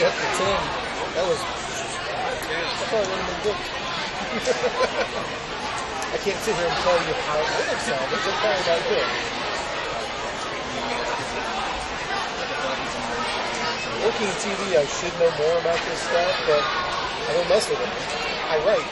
up to 10. That was... I thought it would have been good. I can't sit here and tell you how it would have sounded. It's probably not good. Working in TV, I should know more about this stuff, but I don't mess with it. I write.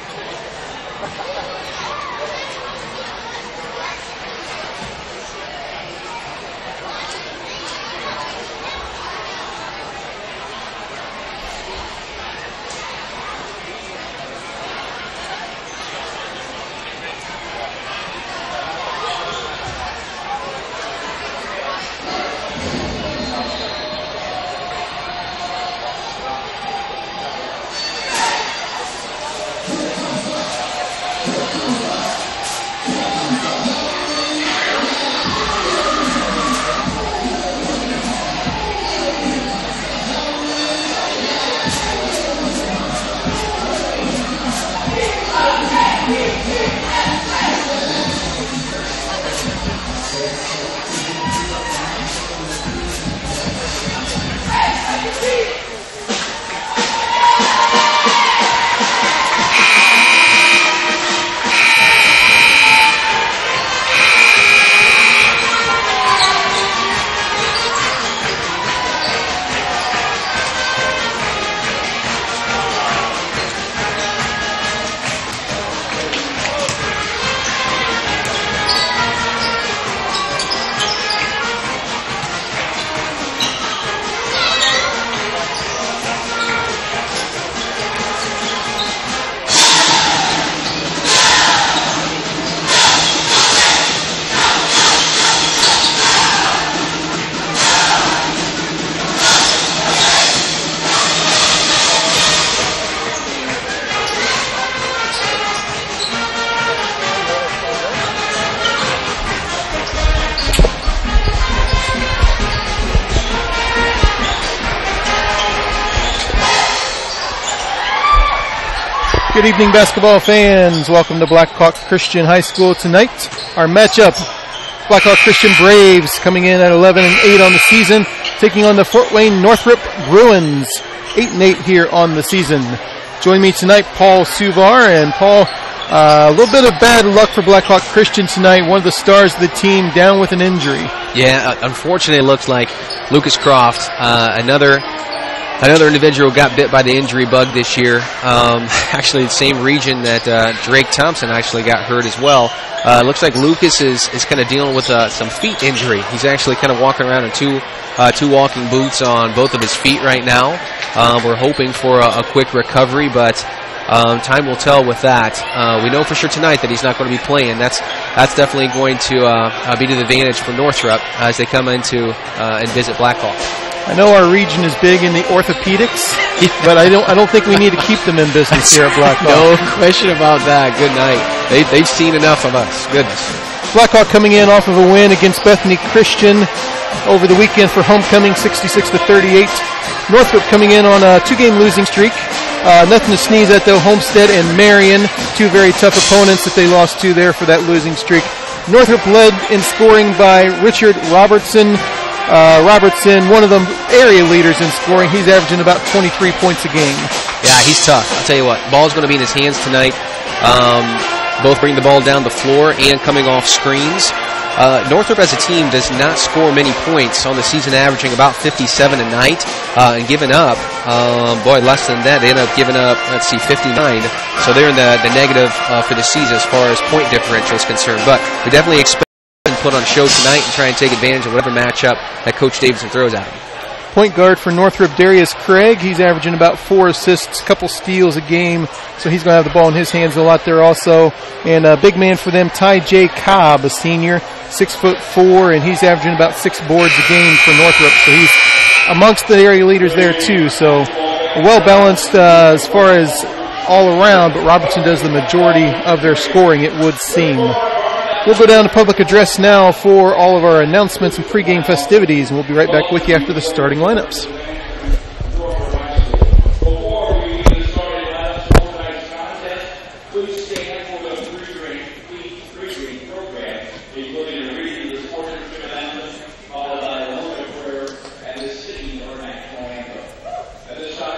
Good evening, basketball fans. Welcome to Blackhawk Christian High School tonight. Our matchup, Blackhawk Christian Braves coming in at 11-8 on the season, taking on the Fort Wayne Northrop Bruins, 8-8 here on the season. Join me tonight, Paul Suvar. And Paul, a little bit of bad luck for Blackhawk Christian tonight. One of the stars of the team down with an injury. Yeah, unfortunately it looks like Lucas Croft, Another individual got bit by the injury bug this year. Actually, the same region that Drake Thompson actually got hurt as well. Looks like Lucas is kind of dealing with some feet injury. He's actually kind of walking around in two walking boots on both of his feet right now. We're hoping for a quick recovery, but time will tell with that. We know for sure tonight that he's not going to be playing. That's definitely going to be to the advantage for Northrop as they come into and visit Blackhawk. I know our region is big in the orthopedics, but I don't think we need to keep them in business here at Blackhawk. No question about that. Good night. They've seen enough of us. Goodness. Blackhawk coming in off of a win against Bethany Christian over the weekend for homecoming, 66-38. Northrop coming in on a 2-game losing streak. Nothing to sneeze at, though. Homestead and Marion, two very tough opponents that they lost to there for that losing streak. Northrop led in scoring by Richard Robertson. Robertson, one of the area leaders in scoring. He's averaging about 23 points a game. Yeah, he's tough. I'll tell you what, ball's going to be in his hands tonight. Both bringing the ball down the floor and coming off screens. Northrop as a team does not score many points on the season, averaging about 57 a night, and giving up, less than that. They end up giving up, 59. So they're in the negative for the season as far as point differential is concerned. But we definitely expect and put on a show tonight and try and take advantage of whatever matchup that Coach Davidson throws at him. Point guard for Northrop, Darius Craig. He's averaging about 4 assists, a couple steals a game, so he's going to have the ball in his hands a lot there also. And a big man for them, Ty J. Cobb, a senior, 6'4", and he's averaging about 6 boards a game for Northrop, so he's amongst the area leaders there too. So well-balanced as far as all around, but Robertson does the majority of their scoring, it would seem. We'll go down to public address now for all of our announcements and pregame festivities, and we'll be right back with you after the starting lineups. At this time,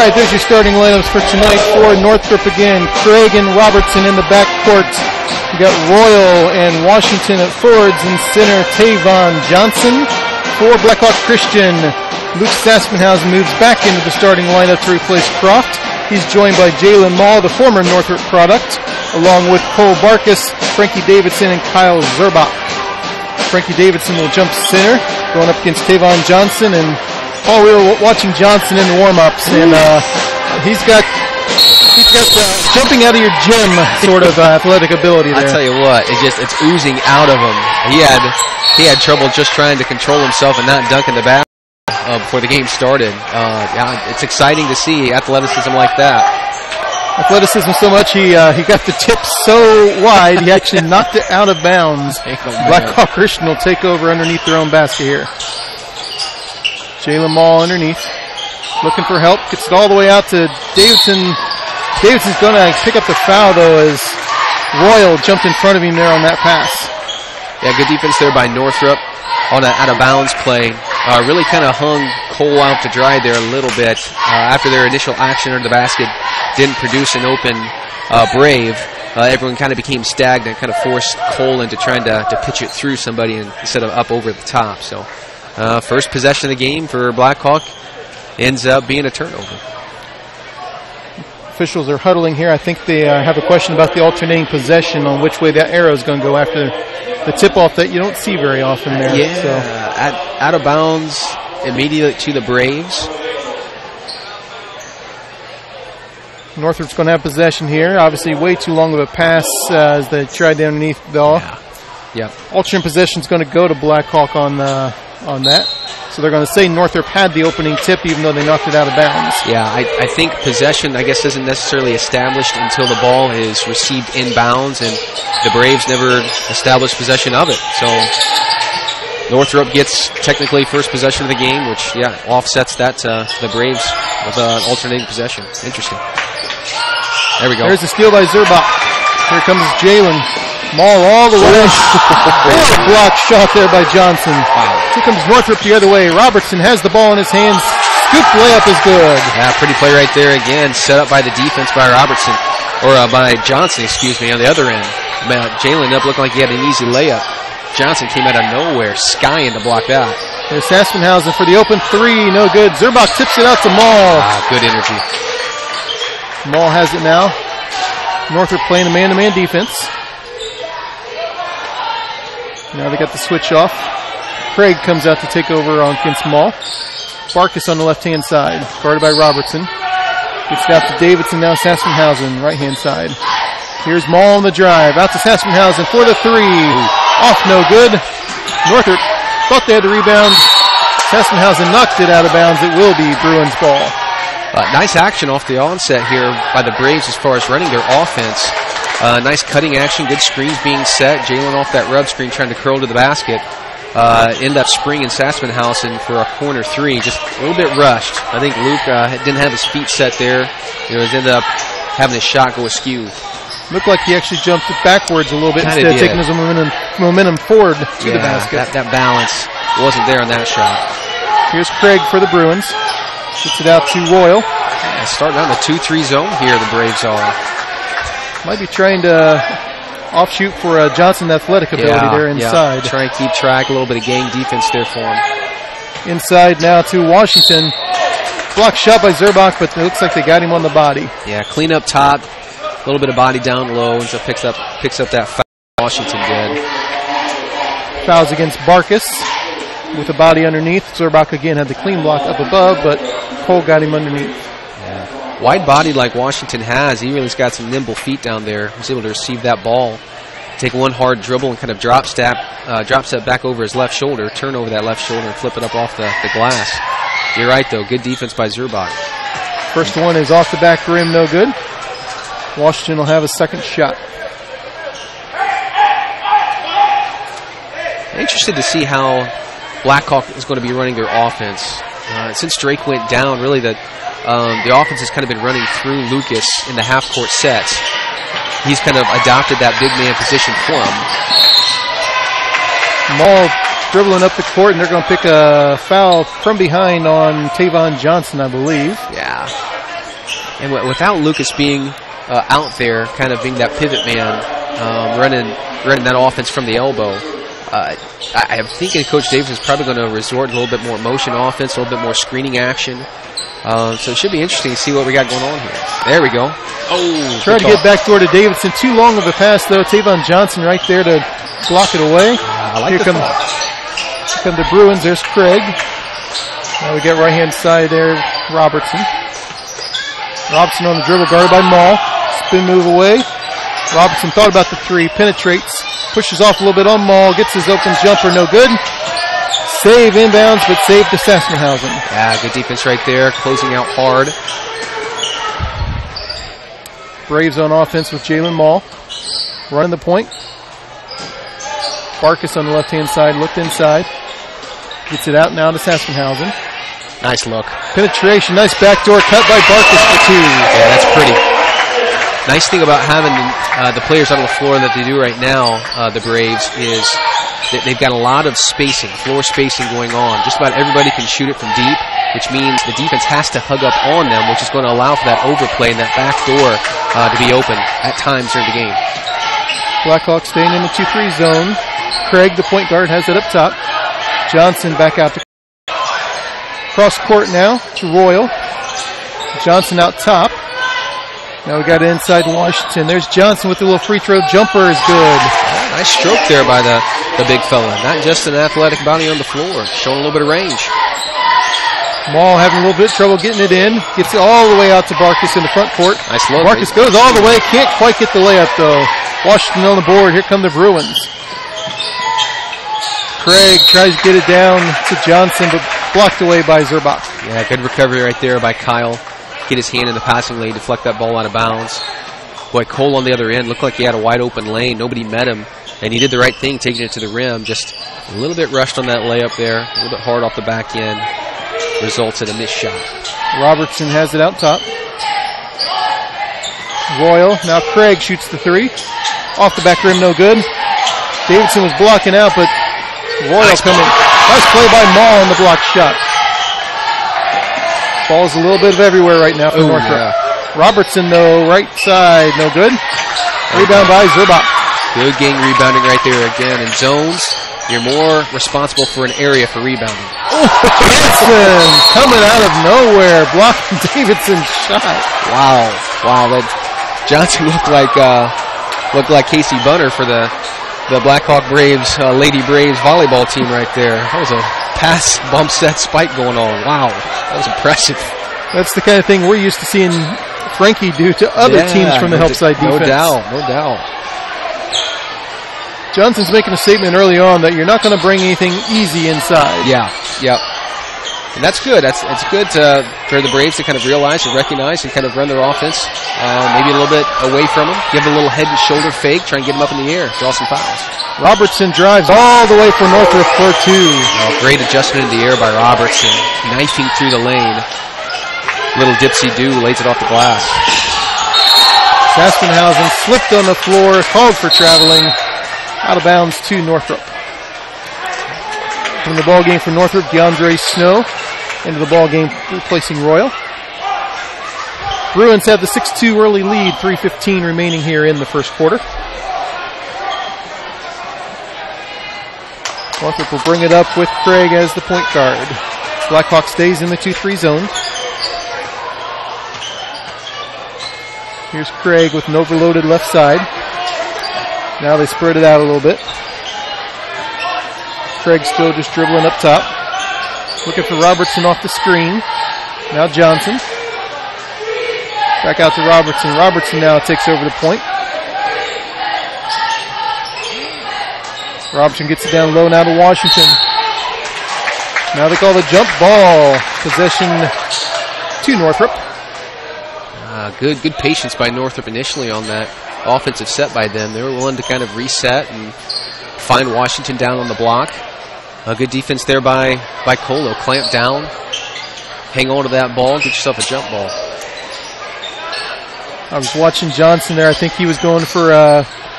right, there's your starting lineups for tonight for Northrop again. Craig and Robertson in the backcourt. You got Royal and Washington at forwards, and center Tavon Johnson. For Blackhawk Christian, Luke Saspenhausen moves back into the starting lineup to replace Croft. He's joined by Jalen Mall, the former Northrop product, along with Cole Barkus, Frankie Davidson, and Kyle Zerbach. Frankie Davidson will jump center, going up against Tavon Johnson. And Paul, we were watching Johnson in the warm-ups, and he's got jumping out of your gym sort of athletic ability there. I tell you what, it's oozing out of him. He had trouble just trying to control himself and not dunking the bat before the game started. It's exciting to see athleticism like that. Athleticism so much, he got the tip so wide, he actually knocked it out of bounds. Blackhawk Christian will take over underneath their own basket here. Jalen Mall underneath, looking for help, gets it all the way out to Davidson. Davidson's going to pick up the foul, though, as Royal jumped in front of him there on that pass. Yeah, good defense there by Northrop. on an out-of-bounds play. Really kind of hung Cole out to dry there a little bit. After their initial action under the basket didn't produce an open Brave, everyone kind of became stagnant, kind of forced Cole into trying to pitch it through somebody instead of up over the top. So first possession of the game for Blackhawk ends up being a turnover. Officials are huddling here. I think they have a question about the alternating possession on which way that arrow is going to go after the tip-off that you don't see very often there. Yeah, so. out of bounds immediately to the Braves. Northrop's going to have possession here. Obviously, way too long of a pass as they tried the underneath the ball. Yeah. Alternate possession is going to go to Blackhawk on that. So they're going to say Northrop had the opening tip even though they knocked it out of bounds. Yeah, I think possession, I guess, isn't necessarily established until the ball is received inbounds, and the Braves never established possession of it. So Northrop gets technically first possession of the game, which, offsets that to the Braves with an alternating possession. Interesting. There we go. There's a steal by Zerbach. Here comes Jalen. Maul all the way. Block shot there by Johnson. Wow. Here comes Northrop the other way. Robertson has the ball in his hands. Scoop layup is good. Yeah, pretty play right there again. Set up by the defense by Robertson. Or by Johnson, excuse me, on the other end. Jalen up looking like he had an easy layup. Johnson came out of nowhere, skying to block that. There's Saspenhausen for the open three. No good. Zerbach tips it out to Maul. Good energy. Maul has it now. Northrop playing a man-to-man defense. Now they got the switch off. Craig comes out to take over against Maul. Barkus on the left-hand side, guarded by Robertson. Gets it out to Davidson, now Saspenhausen, right-hand side. Here's Maul on the drive, out to Saspenhausen for the three. Off, no good. Northrop thought they had the rebound. Saspenhausen knocked it out of bounds. It will be Bruins ball. Nice action off the onset here by the Braves as far as running their offense. Nice cutting action, good screens being set. Jalen off that rub screen trying to curl to the basket. End up springing Saspenhausen for a corner three. Just a little bit rushed. I think Luke didn't have his feet set there. Ended up having his shot go askew. Looked like he actually jumped backwards a little bit instead of taking his momentum forward to the basket. That balance wasn't there on that shot. Here's Craig for the Bruins. Gets it out to Royal. Starting out in the 2-3 zone here, the Braves are. Might be trying to offshoot for Johnson athletic ability there inside. Try and keep track, a little bit of gang defense there for him. Inside now to Washington. Blocked shot by Zerbach, but it looks like they got him on the body. Yeah, clean up top, a little bit of body down low, and so picks up that foul Washington did. Fouls against Barkus with the body underneath. Zerbach again had the clean block up above, but Cole got him underneath. Yeah. Wide body like Washington has, he really's got some nimble feet down there. He's able to receive that ball, take one hard dribble and kind of drop step back over his left shoulder, turn over that left shoulder and flip it up off the glass. You're right though, good defense by Zerbach. First one is off the back rim, no good. Washington will have a second shot. Interested to see how Blackhawk is going to be running their offense. Since Drake went down, really the offense has kind of been running through Lucas in the half-court sets. He's kind of adopted that big man position for him. Maul dribbling up the court, and they're going to pick a foul from behind on Tavon Johnson, I believe. Yeah. And without Lucas being out there, kind of being that pivot man, running that offense from the elbow, I'm thinking Coach Davis is probably going to resort to a little bit more motion offense, a little bit more screening action. So it should be interesting to see what we got going on here. There we go. Oh, trying to get backdoor to Davidson. Too long of a pass, though. Tavon Johnson right there to block it away. Here come the Bruins. There's Craig. Now we get right-hand side there, Robertson. Robertson on the dribble, guarded by Maul. Spin move away. Robertson thought about the three, penetrates, pushes off a little bit on Maul, gets his open jumper, no good. Save inbounds, but save to Saspenhausen. Yeah, good defense right there, closing out hard. Braves on offense with Jalen Maul. Running the point. Barkus on the left-hand side, looked inside. Gets it out now to Saspenhausen. Nice look. Penetration, nice backdoor cut by Barkus for two. Yeah, that's pretty. Nice thing about having the players on the floor that they do right now, the Braves, is they've got a lot of spacing, floor spacing going on. Just about everybody can shoot it from deep, which means the defense has to hug up on them, which is going to allow for that overplay and that back door to be open at times during the game. Blackhawks staying in the 2-3 zone. Craig, the point guard, has it up top. Johnson back out to cross court now to Royal. Johnson out top. Now we got inside Washington. There's Johnson with the little free throw jumper is good. Nice stroke there by the big fella. Not just an athletic body on the floor, showing a little bit of range. Maul having a little bit of trouble getting it in. Gets it all the way out to Barkus in the front court. Nice look. Barkus goes all the way. Can't quite get the layup though. Washington on the board. Here come the Bruins. Craig tries to get it down to Johnson, but blocked away by Zerbach. Yeah, good recovery right there by Kyle. Get his hand in the passing lane, deflect that ball out of bounds. Boy, Cole on the other end looked like he had a wide open lane. Nobody met him, and he did the right thing, taking it to the rim. Just a little bit rushed on that layup there, a little bit hard off the back end. Results in a missed shot. Robertson has it out top. Royal, now Craig shoots the three. Off the back rim, no good. Davidson was blocking out, but Royal coming. Nice play by Maul on the block shot. Ball's a little bit of everywhere right now for Northrop. Yeah. Robertson, though, right side, no good. Rebound by Zerbach. Good gang rebounding right there again. In zones, you're more responsible for an area for rebounding. Davidson coming out of nowhere, blocking Davidson's shot. Wow. That Johnson looked like Casey Bunner for the Blackhawk Braves, Lady Braves volleyball team right there. That was a pass, bump set, spike going on. Wow, that was impressive. That's the kind of thing we're used to seeing Frankie do to other teams from the help side defense. No doubt. Johnson's making a statement early on that you're not going to bring anything easy inside. Yeah. And that's good. It's good for the Braves to kind of realize and recognize and kind of run their offense maybe a little bit away from them. Give a little head and shoulder fake, try and get them up in the air, draw some fouls. Robertson drives all the way for Northrop for two. Great adjustment in the air by Robertson, knifing through the lane. Little dipsy-do, lays it off the glass. Saspenhausen slipped on the floor, called for traveling, out of bounds to Northrop. From the ball game for Northrop, DeAndre Snow into the ball game, replacing Royal. Bruins have the 6-2 early lead, 3:15 remaining here in the first quarter. Northrop will bring it up with Craig as the point guard. Blackhawk stays in the 2-3 zone. Here's Craig with an overloaded left side. Now they spread it out a little bit. Craig still just dribbling up top. Looking for Robertson off the screen. Now Johnson. Back out to Robertson. Robertson now takes over the point. Robertson gets it down low now to Washington. Now they call the jump ball. Possession to Northrop. Good patience by Northrop initially on that offensive set by them. They were willing to kind of reset and find Washington down on the block. A good defense there by Colo. Clamp down, hang on to that ball, get yourself a jump ball. I was watching Johnson there. I think he was going for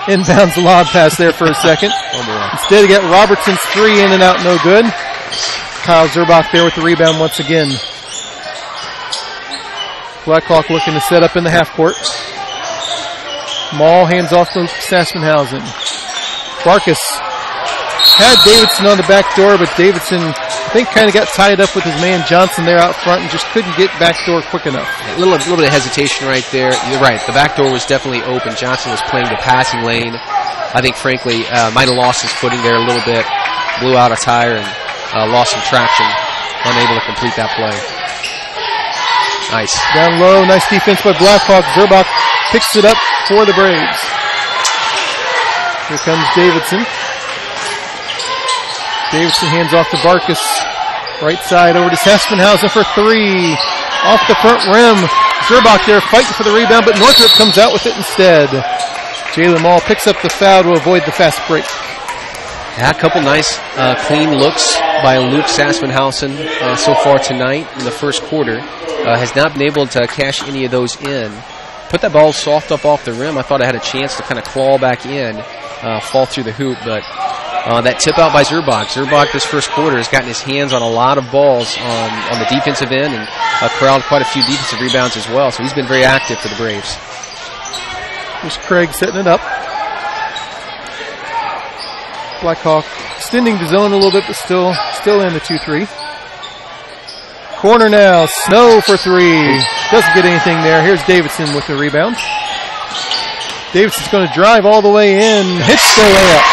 inbounds lob pass there for a second. Instead, he got Robertson's three in and out, no good. Kyle Zerbach there with the rebound once again. Blackhawk looking to set up in the half court. Maul hands off to Saspenhausen. Barkus had Davidson on the back door, but Davidson, I think, kind of got tied up with his man Johnson there out front and just couldn't get back door quick enough. A little bit of hesitation right there. You're right. The back door was definitely open. Johnson was playing the passing lane. I think, frankly, might have lost his footing there a little bit. Blew out a tire and lost some traction. Unable to complete that play. Nice. Down low. Nice defense by Blackhawk. Zerbach picks it up for the Braves. Here comes Davidson. Davidson hands off to Barkus. Right side over to Saspenhausen for three. Off the front rim. Zerbach there fighting for the rebound, but Northrop comes out with it instead. Jalen Maul picks up the foul to avoid the fast break. Yeah, a couple nice clean looks by Luke Saspenhausen so far tonight in the first quarter. Has not been able to cash any of those in. Put that ball soft up off the rim. I thought I had a chance to kind of claw back in, fall through the hoop, but that tip out by Zerbach. Zerbach this first quarter has gotten his hands on a lot of balls on the defensive end and corralled quite a few defensive rebounds as well. So he's been very active for the Braves. Here's Craig setting it up. Blackhawk extending the zone a little bit, but still in the 2-3. Corner now. Snow for three. Doesn't get anything there. Here's Davidson with the rebound. Davidson's going to drive all the way in. Hits the layup.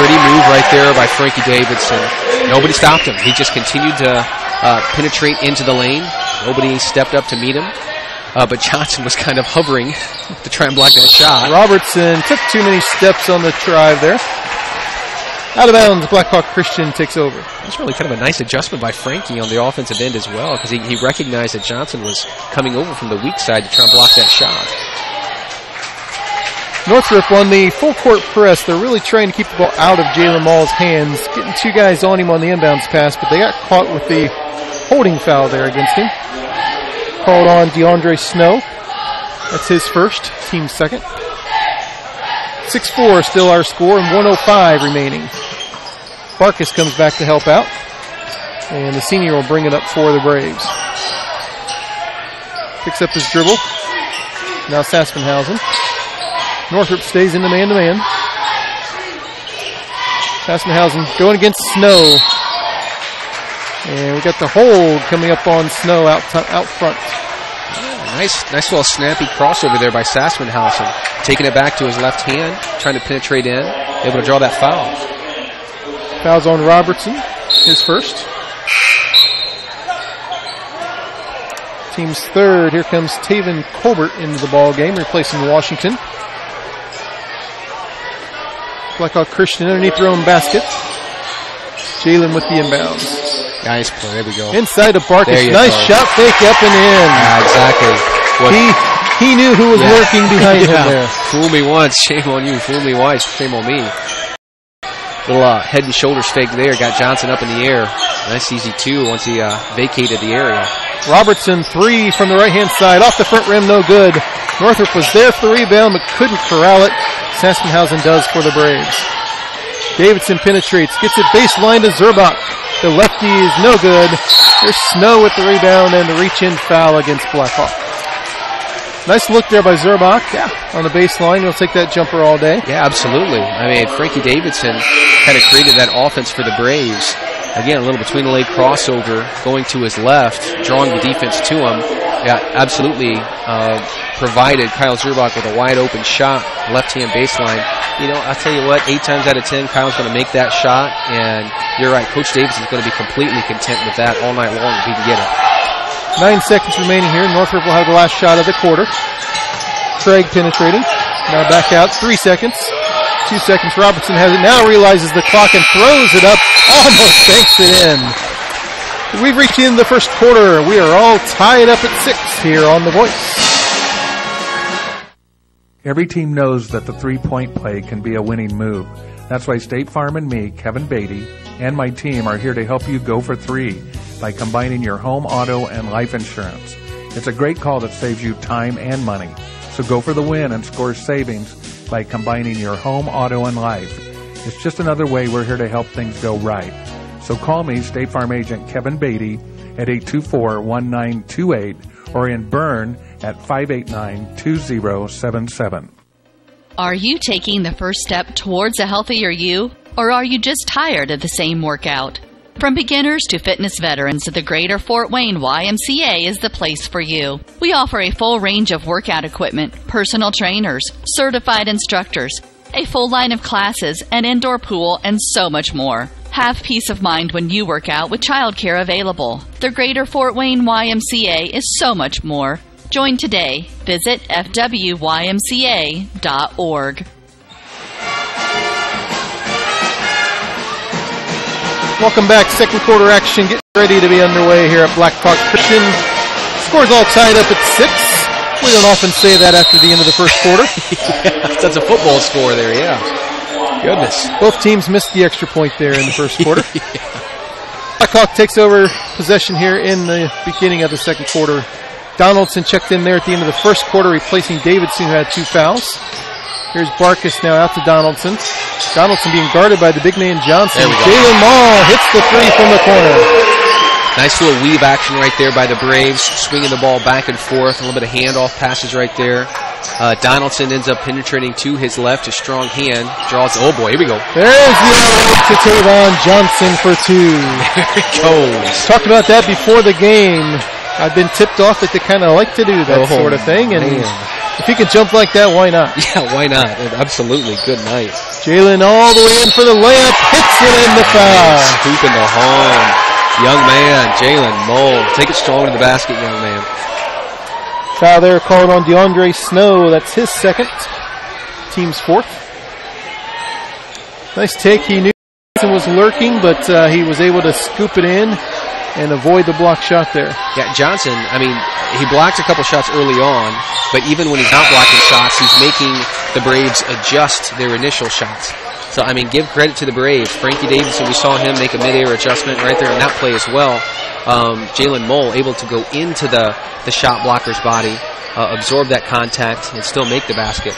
Pretty move right there by Frankie Davidson. Nobody stopped him. He just continued to penetrate into the lane. Nobody stepped up to meet him. But Johnson was kind of hovering to try and block that shot. Robertson took too many steps on the drive there. Out of bounds, Blackhawk Christian takes over. That's really kind of a nice adjustment by Frankie on the offensive end as well, because he recognized that Johnson was coming over from the weak side to try and block that shot. Northrop on the full court press. They're really trying to keep the ball out of Jalen Mall's hands, getting two guys on him on the inbounds pass, but they got caught with the holding foul there against him. Called on DeAndre Snow. That's his first, team second. 6-4 still our score and 1:05 remaining. Barkas comes back to help out, and the senior will bring it up for the Braves. Picks up his dribble. Now Saspenhausen. Northrop stays in the man-to-man. Saspenhausen going against Snow. And we got the hold coming up on Snow out front. Nice little snappy crossover there by Saspenhausen. Taking it back to his left hand, trying to penetrate in, able to draw that foul. Foul's on Robertson, his first. Team's third. Here comes Taven Colbert into the ball game, replacing Washington. Blackhawk Christian underneath their own basket. Jalen with the inbounds. Nice play. There we go. Inside to Barkas. Nice shot fake up and in. Exactly. He knew who was working behind him there. Fool me once, shame on you. Fool me twice, shame on me. Little head and shoulders fake there. Got Johnson up in the air. Nice easy two once he vacated the area. Robertson, three from the right-hand side. Off the front rim, no good. Northrop was there for the rebound, but couldn't corral it. Saspenhausen does for the Braves. Davidson penetrates, gets it baseline to Zerbach. The lefty is no good. There's Snow with the rebound and the reach-in foul against Blackhawk. Nice look there by Zerbach. Yeah, on the baseline. He'll take that jumper all day. Yeah, absolutely. I mean, Frankie Davidson kind of created that offense for the Braves. Again, a little between-the-leg crossover, going to his left, drawing the defense to him. Yeah, absolutely provided Kyle Zerbach with a wide-open shot, left-hand baseline. You know, I'll tell you what, 8 times out of 10, Kyle's going to make that shot, and you're right, Coach Davidson's going to be completely content with that all night long if he can get it. 9 seconds remaining here. Northrop will have the last shot of the quarter. Craig penetrating. Now back out. 3 seconds. 2 seconds. Robertson has it. Now realizes the clock and throws it up. Almost banks it in. We've reached the end of the first quarter. We are all tied up at 6 here on The Voice. Every team knows that the three-point play can be a winning move. That's why State Farm and me, Kevin Beatty, and my team are here to help you go for three by combining your home, auto, and life insurance. It's a great call that saves you time and money. So go for the win and score savings by combining your home, auto, and life. It's just another way we're here to help things go right. So call me, State Farm Agent Kevin Beatty, at 824-1928 or in Bern at 589-2077. Are you taking the first step towards a healthier you? Or are you just tired of the same workout? From beginners to fitness veterans, the Greater Fort Wayne YMCA is the place for you. We offer a full range of workout equipment, personal trainers, certified instructors, a full line of classes, an indoor pool, and so much more. Have peace of mind when you work out with childcare available. The Greater Fort Wayne YMCA is so much more. Join today. Visit fwymca.org. Welcome back. Second quarter action getting ready to be underway here at Blackhawk Christian. Score's all tied up at 6. We don't often say that after the end of the first quarter. Yeah, that's a football score there, yeah. Goodness. Both teams missed the extra point there in the first quarter. Yeah. Blackhawk takes over possession here in the beginning of the second quarter. Donaldson checked in there at the end of the first quarter, replacing Davidson, who had 2 fouls. Here's Barkus now out to Donaldson. Donaldson being guarded by the big man Johnson. There we go. Jalen Mall hits the three from the corner. Nice little weave action right there by the Braves, swinging the ball back and forth. A little bit of handoff passes right there. Donaldson ends up penetrating to his left, a strong hand. Draws, oh boy, here we go. There's the alley to Tavon Johnson for two. There it goes. Talked about that before the game. I've been tipped off that they kind of like to do that sort of thing. And if he can jump like that, why not? Yeah, why not? Absolutely. Good night. Jalen all the way in for the layup. Hits it in the foul. Scooping the home. Young man, Jalen Mole. Take it strong to the basket, young man. Foul there called on DeAndre Snow. That's his second. Team's fourth. Nice take. He knew Johnson was lurking, but he was able to scoop it in and avoid the block shot there. Yeah, Johnson, I mean, he blocked a couple shots early on, but even when he's not blocking shots, he's making the Braves adjust their initial shots. So, I mean, give credit to the Braves. Frankie Davidson, we saw him make a mid-air adjustment right there in that play as well. Jalen Mole able to go into the shot blocker's body, absorb that contact, and still make the basket.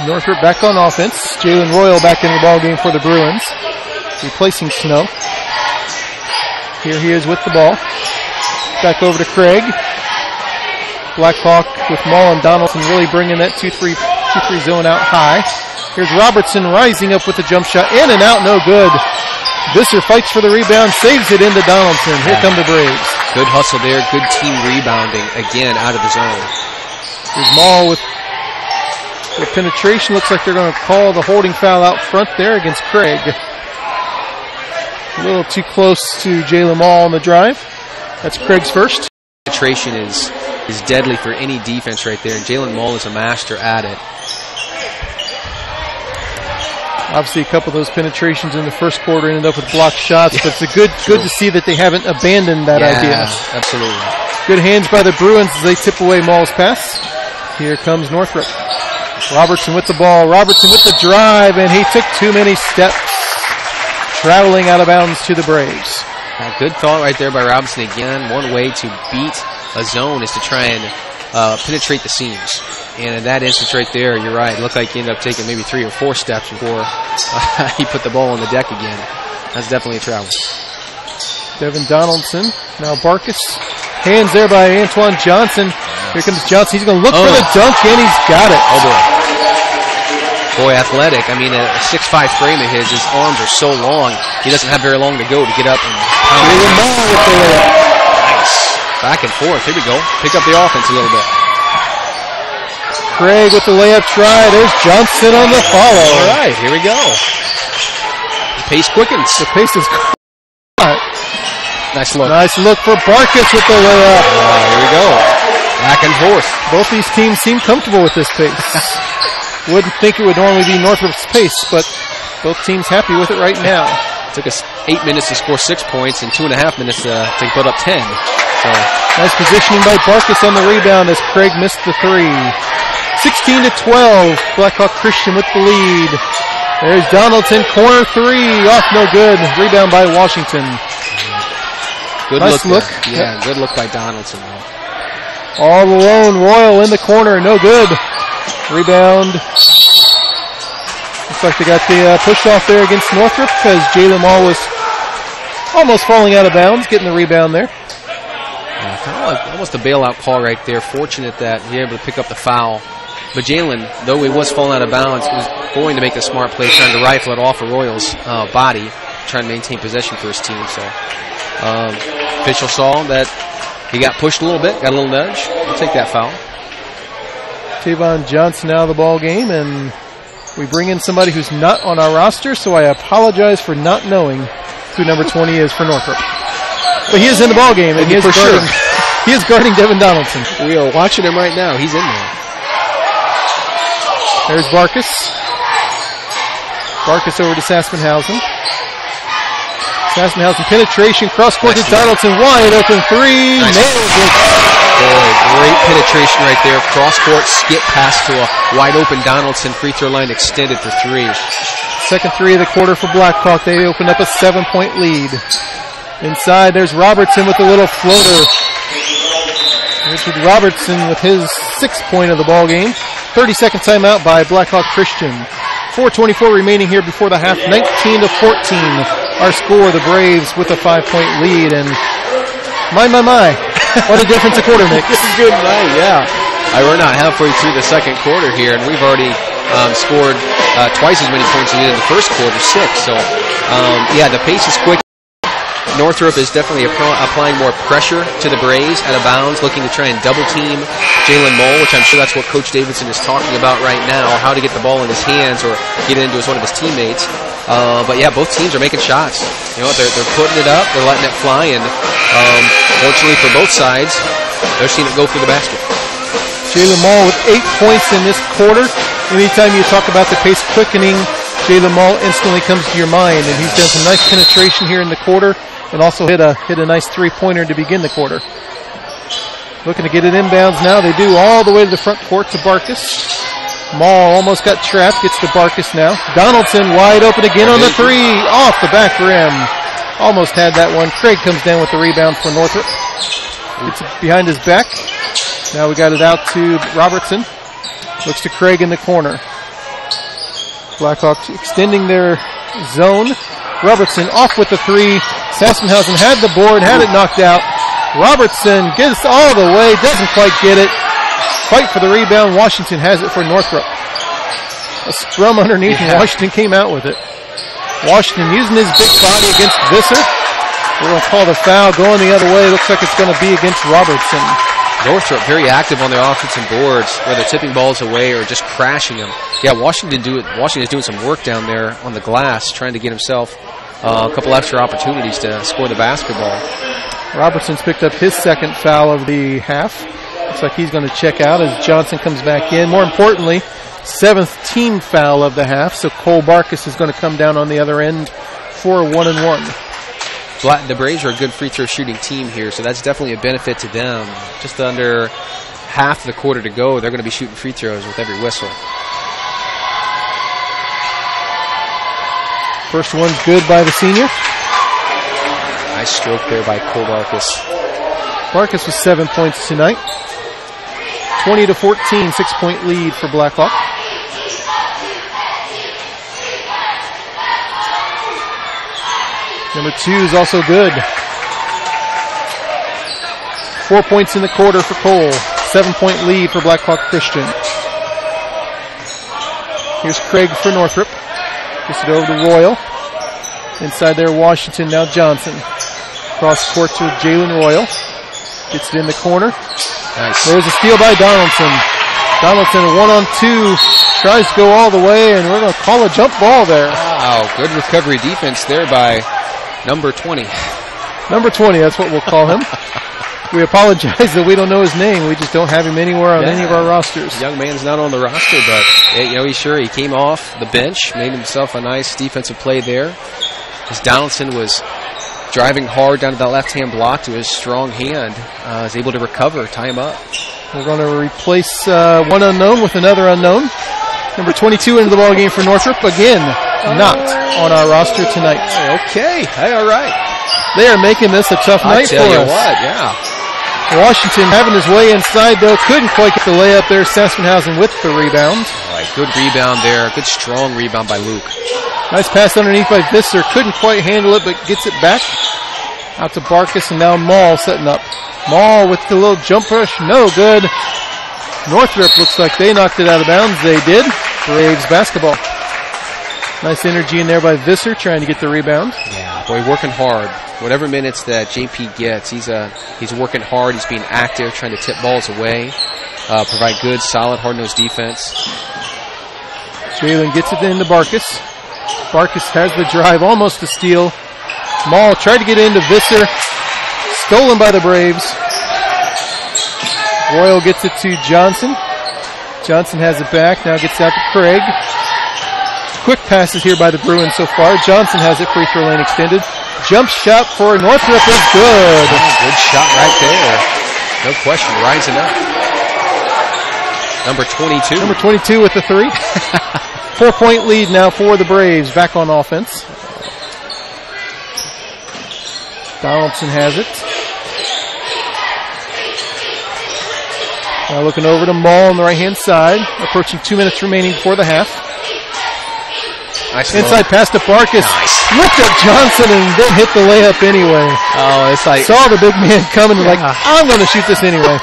Northrop back on offense. Jalen Royal back in the ballgame for the Bruins, replacing Snow. Here he is with the ball. Back over to Craig. Blackhawk with Mull and Donaldson really bringing that 2-3 zone out high. Here's Robertson rising up with the jump shot. In and out, no good. Visser fights for the rebound, saves it into Donaldson. Here come the Braves. Good hustle there. Good team rebounding. Again, out of the zone. Here's Mull with penetration. Looks like they're going to call the holding foul out front there against Craig. A little too close to Jalen Mall on the drive. That's Craig's first. Penetration is deadly for any defense right there, and Jalen Mall is a master at it. Obviously, a couple of those penetrations in the first quarter ended up with blocked shots, but it's good to see that they haven't abandoned that idea. Absolutely. Good hands by the Bruins as they tip away Mall's pass. Here comes Northrop. Robertson with the ball. Robertson with the drive, and he took too many steps. Traveling out of bounds to the Braves. Good thought right there by Robinson again. One way to beat a zone is to try and penetrate the seams. And in that instance right there, you're right. It looked like he ended up taking maybe 3 or 4 steps before he put the ball on the deck again. That's definitely a travel. Devin Donaldson. Now Barkus. Hands there by Antoine Johnson. Here comes Johnson. He's going to look for the dunk, and he's got it. Oh, boy. Boy, athletic. I mean, a 6'5 frame of his arms are so long, he doesn't have very long to go to get up and pound it. Nice. Back and forth. Here we go. Pick up the offense a little bit. Craig with the layup try. There's Johnson on the follow. All right, here we go. The pace quickens. The pace is quick. Nice look. Nice look for Barkus with the layup. Here we go. Back and forth. Both these teams seem comfortable with this pace. Wouldn't think it would normally be Northrop's pace, but both teams happy with it right now. It took us 8 minutes to score 6 points and 2.5 minutes to put up 10. So nice positioning by Barkus on the rebound as Craig missed the 3. 16-12. Blackhawk Christian with the lead. There's Donaldson, corner 3, off no good. Rebound by Washington. Good nice look. Yeah, good look by Donaldson. All alone, Royal in the corner, no good. Rebound. Looks like they got the push off there against Northrop because Jalen Mall was almost falling out of bounds, getting the rebound there. Yeah, almost a bailout call right there. Fortunate that he was able to pick up the foul. But Jalen, though he was falling out of bounds, was going to make the smart play, trying to rifle it off of Royal's body, trying to maintain possession for his team. So official saw that he got pushed a little bit, got a little nudge. I'll take that foul. Tavon Johnson out of the ball game, and we bring in somebody who's not on our roster, so I apologize for not knowing who number 20 is for Northrop. But he is in the ball game, and he is guarding Devin Donaldson. We are watching him right now. He's in there. There's Barkus. Barkus over to Saspenhausen. Saspenhausen penetration, cross-court to Donaldson, wide open 3, nails it. Boy, great penetration right there. Cross-court skip pass to a wide-open Donaldson. Free throw line extended for 3. Second 3 of the quarter for Blackhawk. They opened up a 7-point lead. Inside, there's Robertson with a little floater. Richard Robertson with his 6th point of the ball game. 30-second timeout by Blackhawk Christian. 4:24 remaining here before the half. 19-14. Our score, the Braves with a 5-point lead. And my. What a difference a quarter makes. Good night, yeah. We're not halfway through the second quarter here, and we've already scored twice as many points as we did in the first quarter, 6. So, the pace is quick. Northrop is definitely applying more pressure to the Braves out of bounds, looking to try and double-team Jalen Mole, which I'm sure that's what Coach Davidson is talking about right now, how to get the ball in his hands or get it into one of his teammates. Both teams are making shots. They're putting it up, they're letting it fly, and fortunately for both sides, they're seeing it go through the basket. Jalen Mole with 8 points in this quarter. Anytime you talk about the pace quickening, Jalen Mole instantly comes to your mind, and he's done some nice penetration here in the quarter, and also hit a nice three-pointer to begin the quarter. Looking to get it inbounds now. They do all the way to the front court to Barkus. Mole almost got trapped. Gets to Barkus now. Donaldson wide open again on the three. Off the back rim. Almost had that one. Craig comes down with the rebound for Northrop. Gets it behind his back. Now we got it out to Robertson. Looks to Craig in the corner. Blackhawks extending their zone. Robertson off with the three. Sassenhausen had the board, had it knocked out. Robertson gets all the way, doesn't quite get it. Fight for the rebound. Washington has it for Northrop. A scrum underneath, and Washington came out with it. Washington using his big body against Visser. We're going to call the foul going the other way. Looks like it's going to be against Robertson. Northrop very active on their offensive boards, where they're tipping balls away or just crashing them. Yeah, Washington is doing some work down there on the glass, trying to get himself a couple extra opportunities to score the basketball. Robertson's picked up his second foul of the half. Looks like he's going to check out as Johnson comes back in. More importantly, 7th team foul of the half, so Cole Barkus is going to come down on the other end for a 1-and-1. The Braves are a good free throw shooting team here, so that's definitely a benefit to them. Just under half the quarter to go, they're going to be shooting free throws with every whistle. First one's good by the senior. Nice stroke there by Cole Barkus. Barkus with 7 points tonight. 20-14, 6-point lead for Blackhawk. Number 2 is also good. 4 points in the quarter for Cole. 7-point lead for Blackhawk Christian. Here's Craig for Northrop. Gets it over to Royal. Inside there, Washington, now Johnson. Cross court to Jalen Royal. Gets it in the corner. Nice. There's a steal by Donaldson. Donaldson, 1-on-2. Tries to go all the way, and we're going to call a jump ball there. Wow, good recovery defense there by number 20. Number 20, that's what we'll call him. We apologize that we don't know his name. We just don't have him anywhere on any of our rosters. Young man's not on the roster, but he came off the bench, made himself a nice defensive play there. As Donaldson was driving hard down to that left-hand block to his strong hand, was able to recover, tie him up. We're going to replace one unknown with another unknown. Number 22 into the ballgame for Northrop. Again, not on our roster tonight. Okay, hey, all right. They are making this a tough night for us. I'll tell you what, yeah. Washington having his way inside, though. Couldn't quite get the layup there. Sassenhausen with the rebound. All right, good rebound there. Good strong rebound by Luke. Nice pass underneath by Visser. Couldn't quite handle it, but gets it back. Out to Barkus, and now Maul setting up. Maul with the little jump push. No good. Northrop looks like they knocked it out of bounds. They did. Braves basketball. Nice energy in there by Visser trying to get the rebound. Yeah, boy, working hard. Whatever minutes that JP gets, he's working hard. He's being active, trying to tip balls away, provide good, solid, hard-nosed defense. Jalen gets it into Barkus. Barkus has the drive, almost a steal. Maul tried to get into Visser. Stolen by the Braves. Royal gets it to Johnson. Johnson has it back, now gets out to Craig. Quick passes here by the Bruins so far. Johnson has it, free throw lane extended. Jump shot for Northrop is good. Oh, good shot right there. No question, rising up. Number 22. Number 22 with the three. 4-point lead now for the Braves. Back on offense. Donaldson has it. Now looking over to Mall on the right-hand side. Approaching 2 minutes remaining before the half. Nice inside pass to Barkus. Nice. Looked at Johnson and then hit the layup anyway. Oh, it's like... Saw the big man coming and like, I'm going to shoot this anyway.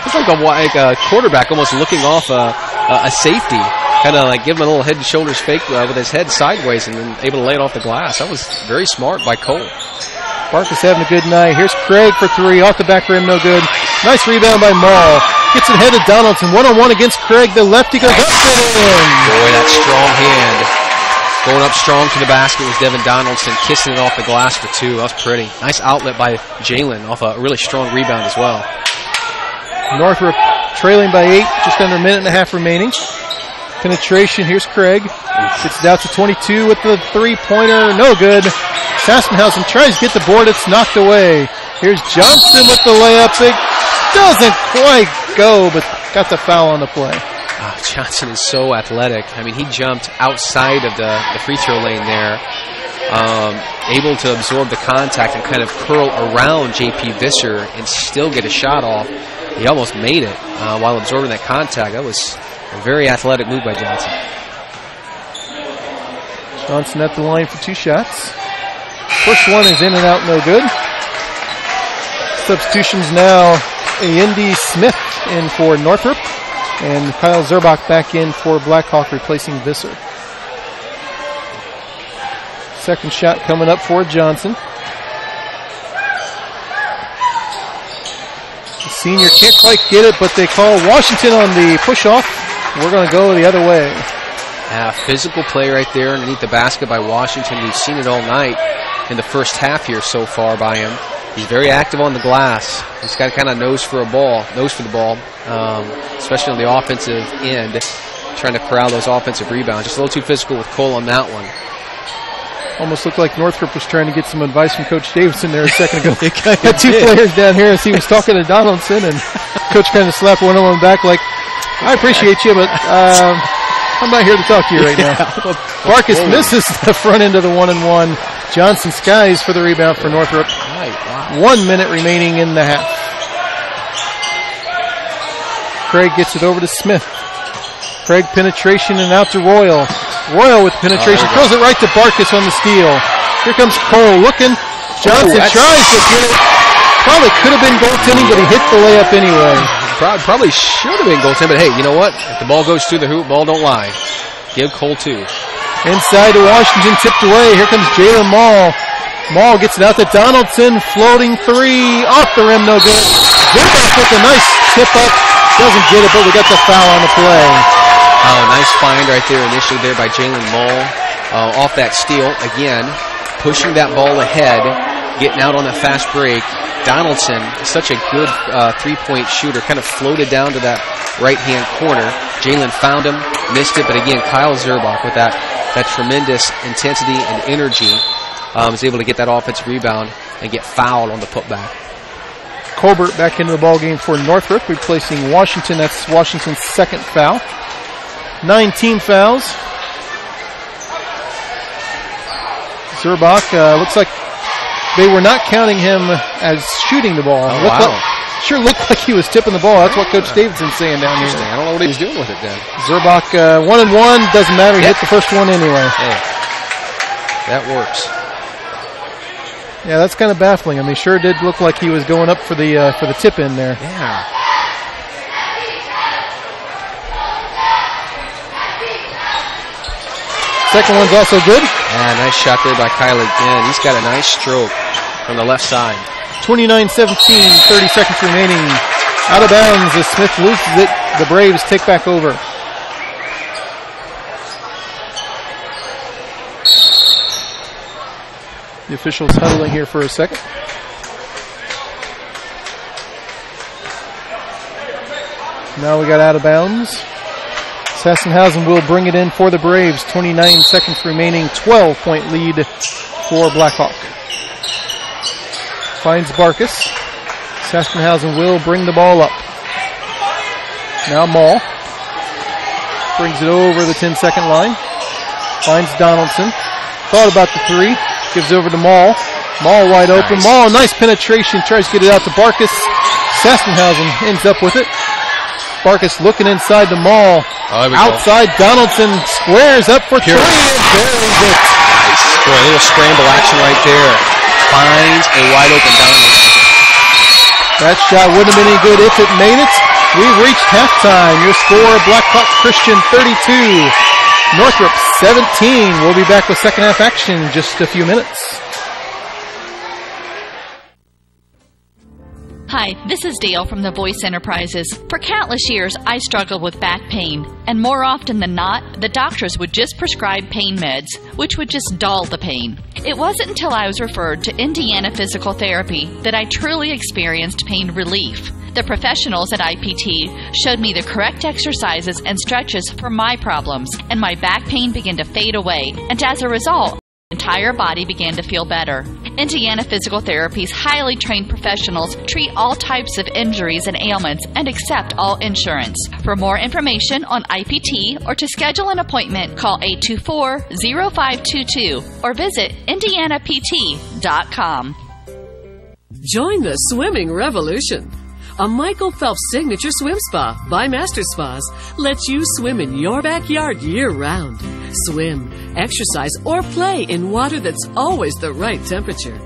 It's like a quarterback almost looking off a safety. Kind of like give him a little head and shoulders fake with his head sideways and then able to lay it off the glass. That was very smart by Cole. Barkus having a good night. Here's Craig for three. Off the back rim, no good. Nice rebound by Maul. Gets it ahead of Donaldson. One-on-one against Craig. The lefty goes up and in. Boy, that strong hand. Going up strong to the basket was Devin Donaldson, kissing it off the glass for two. That was pretty. Nice outlet by Jalen off a really strong rebound as well. Northrop trailing by 8, just under a minute and a half remaining. Penetration, here's Craig. Gets it out to 22 with the three-pointer, no good. Sassenhausen tries to get the board, it's knocked away. Here's Johnson with the layup. It doesn't quite go, but got the foul on the play. Oh, Johnson is so athletic. I mean, he jumped outside of the free throw lane there, able to absorb the contact and kind of curl around J.P. Visser and still get a shot off. He almost made it while absorbing that contact. That was a very athletic move by Johnson. Johnson at the line for 2 shots. First one is in and out, no good. Substitutions now. Andy Smith in for Northrop. And Kyle Zerbach back in for Blackhawk, replacing Visser. Second shot coming up for Johnson. The senior can't quite get it, but they call Washington on the push-off. We're going to go the other way. Physical play right there underneath the basket by Washington. We've seen it all night in the first half here so far by him. He's very active on the glass. He's got kind of nose for the ball, especially on the offensive end, trying to corral those offensive rebounds. Just a little too physical with Cole on that one. Almost looked like Northrop was trying to get some advice from Coach Davidson there a second ago. Had 2 players down here as he was talking to Donaldson, and Coach kind of slapped one of them back like, I appreciate you, but I'm not here to talk to you right now. Barkus misses the front end of the 1-and-1. Johnson skies for the rebound for Northrop. 1 minute remaining in the half. Craig gets it over to Smith. Craig penetration and out to Royal. Royal with penetration. Throws it right to Barkus on the steal. Here comes Cole looking. Johnson tries to get it. Probably could have been goaltending, but he hit the layup anyway. Probably should have been goaltending, but hey, you know what? If the ball goes through the hoop, ball don't lie. Give Cole 2. Inside to Washington, tipped away. Here comes Jalen Mall. Mall gets it out to Donaldson. Floating 3. Off the rim, no good. Zerbach with a nice tip up. Doesn't get it, but we got the foul on the play. Oh, nice find right there initially there by Jalen Mall. Off that steal, again, pushing that ball ahead, getting out on that fast break. Donaldson, such a good three-point shooter, kind of floated down to that right-hand corner. Jalen found him, missed it, but again, Kyle Zerbach with that tremendous intensity and energy is able to get that offensive rebound and get fouled on the putback. Colbert back into the ballgame for Northrop, replacing Washington. That's Washington's second foul. 9 team fouls. Zerbach looks like they were not counting him as shooting the ball. Sure looked like he was tipping the ball. That's what Coach Davidson's saying down here. I don't know what he was doing with it then. Zerbach 1-and-1. Doesn't matter. He hit the first one anyway. Hey, that works. Yeah, that's kind of baffling. I mean, sure did look like he was going up for the tip in there. Yeah. Second one's also good. Yeah, nice shot there by Kyle again. He's got a nice stroke from the left side. 29-17, 30 seconds remaining. Out of bounds as Smith loses it. The Braves take back over. The officials huddling here for a second. Now we got out of bounds. Sassenhausen will bring it in for the Braves. 29 seconds remaining. 12-point lead for Blackhawk. Finds Barkus. Sassenhausen will bring the ball up. Now Mall. Brings it over the 10-second line. Finds Donaldson. Thought about the 3. Gives over to Mall. Mall wide open. Mall, nice penetration. Tries to get it out to Barkus. Sassenhausen ends up with it. Sparkus looking inside the mall. Oh, outside, Donaldson squares up for three and buries it. Nice. Boy, a little scramble action right there. Finds a wide open Donaldson. That shot wouldn't have been any good if it made it. We've reached halftime. Your score, Blackhawk Christian 32, Northrop 17. We'll be back with second half action in just a few minutes. Hi, this is Dale from the Voice Enterprises. For countless years, I struggled with back pain, and more often than not, the doctors would just prescribe pain meds, which would just dull the pain. It wasn't until I was referred to Indiana Physical Therapy that I truly experienced pain relief. The professionals at IPT showed me the correct exercises and stretches for my problems, and my back pain began to fade away, and as a result, my entire body began to feel better. Indiana Physical Therapy's highly trained professionals treat all types of injuries and ailments and accept all insurance. For more information on IPT or to schedule an appointment, call 824-0522 or visit indianapt.com. Join the swimming revolution. A Michael Phelps signature swim spa by Master Spas lets you swim in your backyard year-round. Swim, exercise, or play in water that's always the right temperature.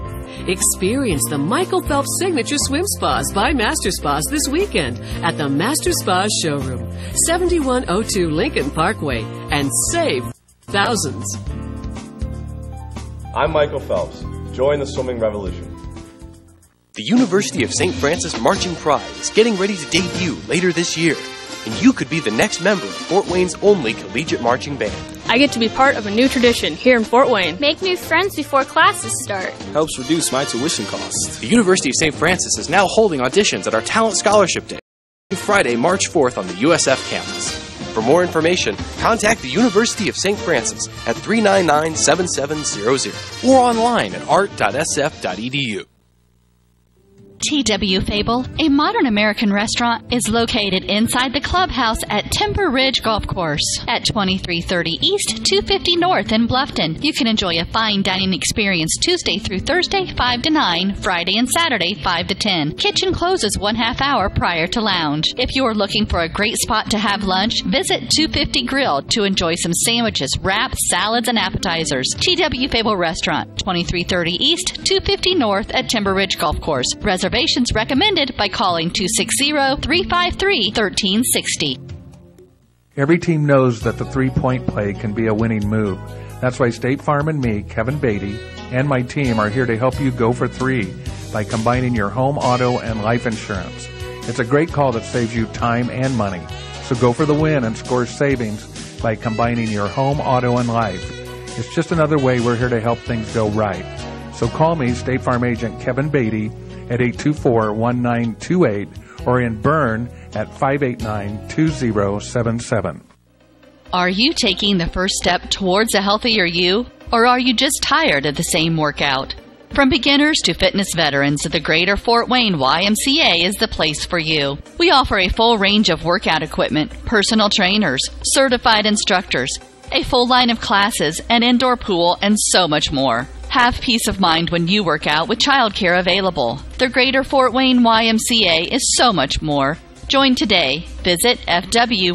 Experience the Michael Phelps signature swim spas by Master Spas this weekend at the Master Spas showroom, 7102 Lincoln Parkway, and save thousands. I'm Michael Phelps. Join the swimming revolution. The University of St. Francis Marching Pride is getting ready to debut later this year, and you could be the next member of Fort Wayne's only collegiate marching band. I get to be part of a new tradition here in Fort Wayne. Make new friends before classes start. Helps reduce my tuition costs. The University of St. Francis is now holding auditions at our Talent Scholarship Day, Friday, March 4th on the USF campus. For more information, contact the University of St. Francis at 399-7700 or online at art.sf.edu. TW Fable, a modern American restaurant, is located inside the clubhouse at Timber Ridge Golf Course at 2330 East, 250 North in Bluffton. You can enjoy a fine dining experience Tuesday through Thursday, 5 to 9, Friday and Saturday, 5 to 10. Kitchen closes 1/2 hour prior to lounge. If you are looking for a great spot to have lunch, visit 250 Grill to enjoy some sandwiches, wraps, salads, and appetizers. TW Fable Restaurant, 2330 East, 250 North at Timber Ridge Golf Course. Reservations recommended by calling 260-353-1360. Every team knows that the three-point play can be a winning move. That's why State Farm and me, Kevin Beatty, and my team are here to help you go for three by combining your home, auto, and life insurance. It's a great call that saves you time and money. So go for the win and score savings by combining your home, auto, and life. It's just another way we're here to help things go right. So call me, State Farm Agent Kevin Beatty, at 824-1928 or in Bern at 589-2077. Are you taking the first step towards a healthier you, or are you just tired of the same workout? From beginners to fitness veterans, the Greater Fort Wayne YMCA is the place for you. We offer a full range of workout equipment, personal trainers, certified instructors, a full line of classes, an indoor pool, and so much more. Have peace of mind when you work out with childcare available. The Greater Fort Wayne YMCA is so much more. Join today. Visit fwymca.org.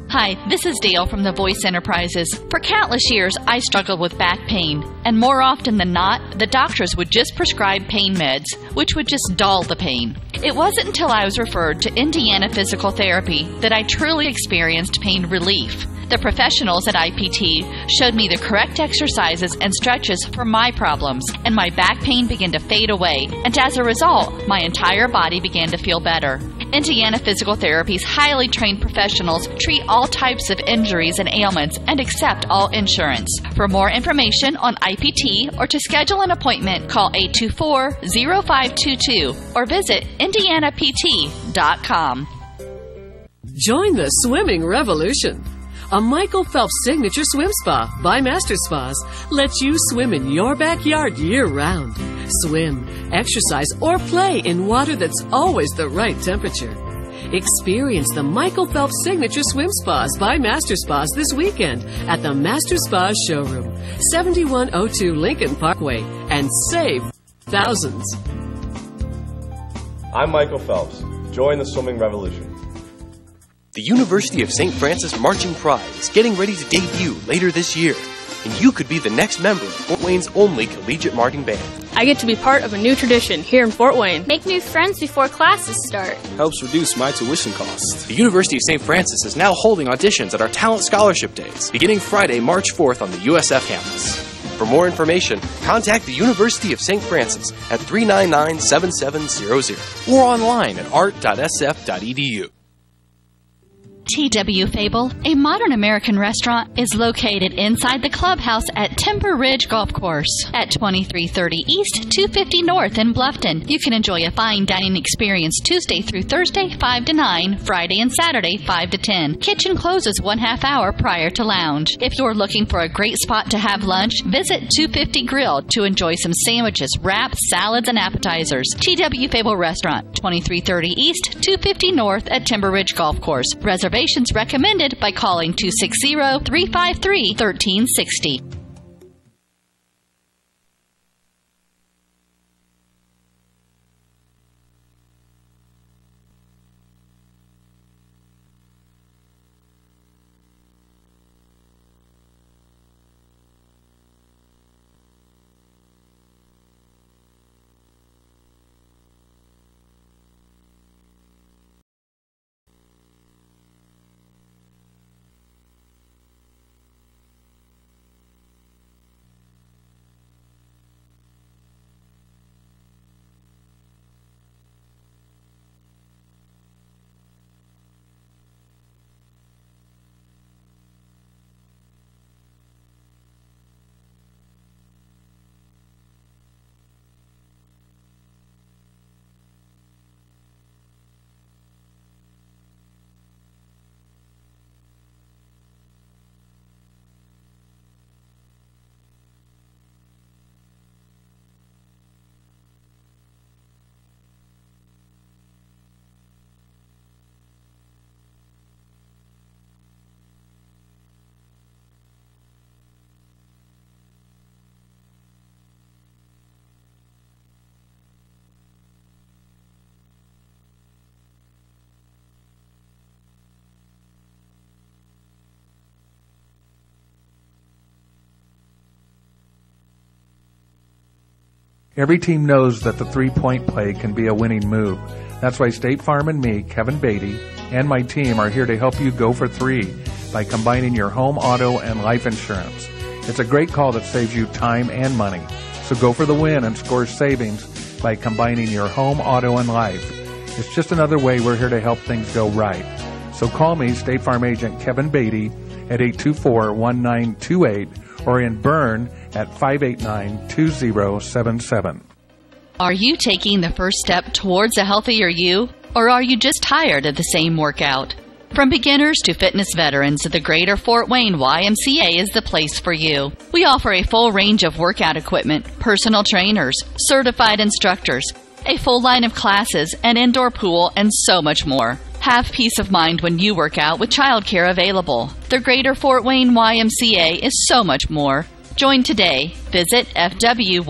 Hi, this is Dale from the Voice Enterprises. For countless years, I struggled with back pain, and more often than not, the doctors would just prescribe pain meds, which would just dull the pain. It wasn't until I was referred to Indiana Physical Therapy that I truly experienced pain relief. The professionals at IPT showed me the correct exercises and stretches for my problems, and my back pain began to fade away, and as a result, my entire body began to feel better. Indiana Physical Therapy's highly trained professionals treat all types of injuries and ailments and accept all insurance. For more information on IPT or to schedule an appointment, call 824-0522 or visit indianapt.com. Join the swimming revolution. A Michael Phelps signature swim spa by Master Spas lets you swim in your backyard year-round. Swim, exercise, or play in water that's always the right temperature. Experience the Michael Phelps signature swim spas by Master Spas this weekend at the Master Spas showroom, 7102 Lincoln Parkway, and save thousands. I'm Michael Phelps. Join the swimming revolution. The University of St. Francis Marching Pride is getting ready to debut later this year, and you could be the next member of Fort Wayne's only collegiate marching band. I get to be part of a new tradition here in Fort Wayne. Make new friends before classes start. Helps reduce my tuition costs. The University of St. Francis is now holding auditions at our Talent Scholarship Days, beginning Friday, March 4th on the USF campus. For more information, contact the University of St. Francis at 399-7700 or online at art.sf.edu. T.W. Fable, a modern American restaurant, is located inside the clubhouse at Timber Ridge Golf Course at 2330 East, 250 North in Bluffton. You can enjoy a fine dining experience Tuesday through Thursday, 5 to 9, Friday and Saturday, 5 to 10. Kitchen closes 1/2 hour prior to lounge. If you're looking for a great spot to have lunch, visit 250 Grill to enjoy some sandwiches, wraps, salads, and appetizers. T.W. Fable Restaurant, 2330 East, 250 North at Timber Ridge Golf Course. Reservations recommended by calling 260-353-1360. Every team knows that the three-point play can be a winning move. That's why State Farm and me, Kevin Beatty, and my team are here to help you go for three by combining your home, auto, and life insurance. It's a great call that saves you time and money. So go for the win and score savings by combining your home, auto, and life. It's just another way we're here to help things go right. So call me, State Farm Agent Kevin Beatty, at 824-1928 or in Bern at 589-2077. Are you taking the first step towards a healthier you, or are you just tired of the same workout? From beginners to fitness veterans, the Greater Fort Wayne YMCA is the place for you. We offer a full range of workout equipment, personal trainers, certified instructors, a full line of classes, an indoor pool, and so much more. Have peace of mind when you work out with childcare available. The Greater Fort Wayne YMCA is so much more. Join today. Visit fwymca.org.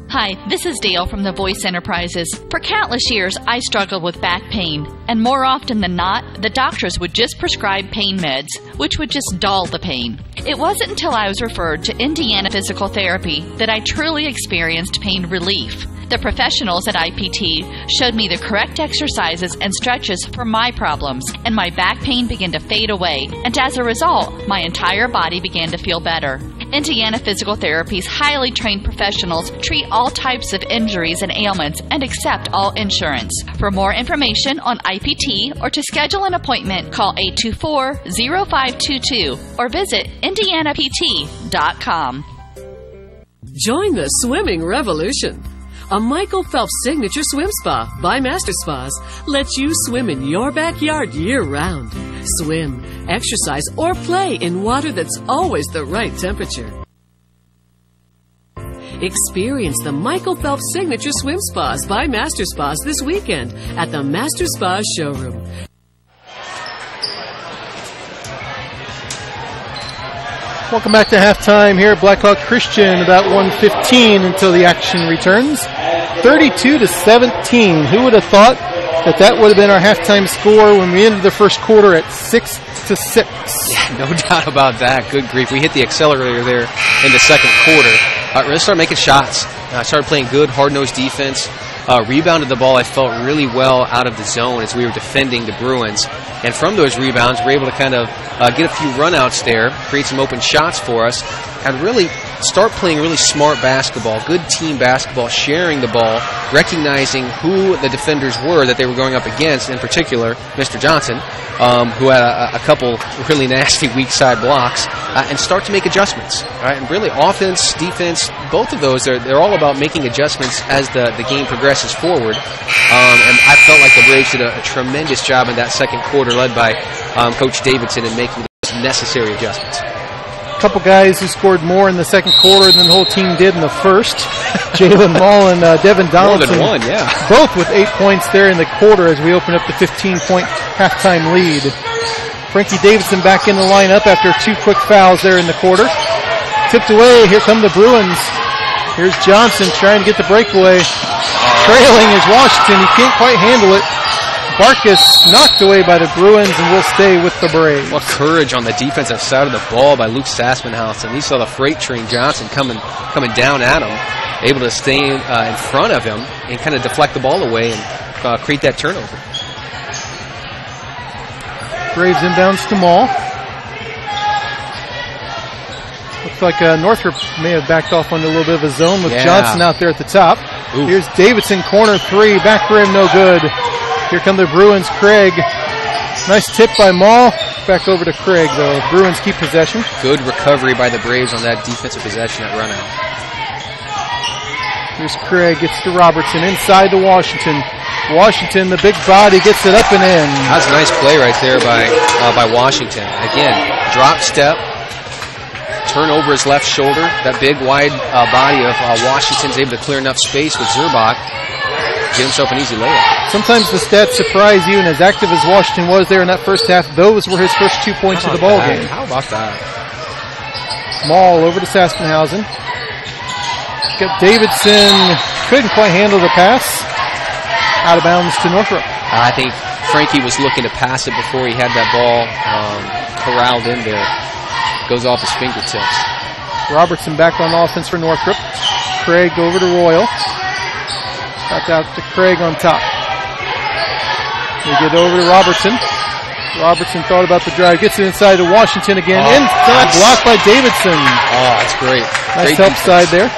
Hi, this is Dale from the Voice Enterprises. For countless years, I struggled with back pain, and more often than not, the doctors would just prescribe pain meds, which would just dull the pain. It wasn't until I was referred to Indiana Physical Therapy that I truly experienced pain relief. The professionals at IPT showed me the correct exercises and stretches for my problems, and my back pain began to fade away, and as a result, my entire body began to feel better. Indiana Physical Therapy's highly trained professionals treat all types of injuries and ailments and accept all insurance. For more information on IPT or to schedule an appointment, call 824-0522 or visit indianapt.com. Join the swimming revolution. A Michael Phelps signature swim spa by Master Spas lets you swim in your backyard year-round. Swim, exercise, or play in water that's always the right temperature. Experience the Michael Phelps signature swim spas by Master Spas this weekend at the Master Spas showroom. Welcome back to halftime here at Blackhawk Christian. About 1:15 until the action returns. 32-17. Who would have thought that would have been our halftime score when we ended the first quarter at 6-6? Yeah, no doubt about that. Good grief. We hit the accelerator there in the second quarter. Really started making shots. Started playing good, hard-nosed defense. Rebounded the ball, I felt, really well out of the zone as we were defending the Bruins. And from those rebounds, we were able to kind of get a few runouts there, create some open shots for us, and really start playing really smart basketball, good team basketball, sharing the ball, recognizing who the defenders were that they were going up against, in particular, Mr. Johnson, who had a couple really nasty weak side blocks, and start to make adjustments. Right? And really, offense, defense, both of those, they're all about making adjustments as the game progresses forward. And I felt like the Braves did a tremendous job in that second quarter, led by Coach Davidson, in making those necessary adjustments. A couple guys who scored more in the second quarter than the whole team did in the first. Jalen Mall and Devin Donaldson. More than one, yeah. Both with 8 points there in the quarter as we open up the 15-point halftime lead. Frankie Davidson back in the lineup after 2 quick fouls there in the quarter. Tipped away. Here come the Bruins. Here's Johnson trying to get the breakaway. Trailing is Washington. He can't quite handle it. Barkas knocked away by the Bruins and will stay with the Braves. What courage on the defensive side of the ball by Luke Saspenhausen. He saw the freight train Johnson coming down at him, able to stay in front of him and kind of deflect the ball away and create that turnover. Braves inbounds to Mall. Looks like Northrop may have backed off onto a little bit of a zone with Johnson out there at the top. Ooh. Here's Davidson, corner 3, back rim, no good. Here come the Bruins, Craig. Nice tip by Mall. Back over to Craig, though. Bruins keep possession. Good recovery by the Braves on that defensive possession at run out. Here's Craig, gets to Robertson, inside to Washington. Washington, the big body, gets it up and in. That's a nice play right there by Washington. Again, drop step, turn over his left shoulder. That big, wide body of Washington's able to clear enough space with Zurbach. Get himself an easy layup. Sometimes the stats surprise you, and as active as Washington was there in that first half, those were his first 2 points of the ball game. How about that? Mall over to Saspenhausen. Got Davidson, couldn't quite handle the pass. Out of bounds to Northrop. I think Frankie was looking to pass it before he had that ball corralled in there. Goes off his fingertips. Robertson back on offense for Northrop. Craig over to Royal. Back out to Craig on top. We get over to Robertson. Robertson thought about the drive. Gets it inside to Washington again. Inside, blocked by Davidson. Oh, that's great. Nice help side there.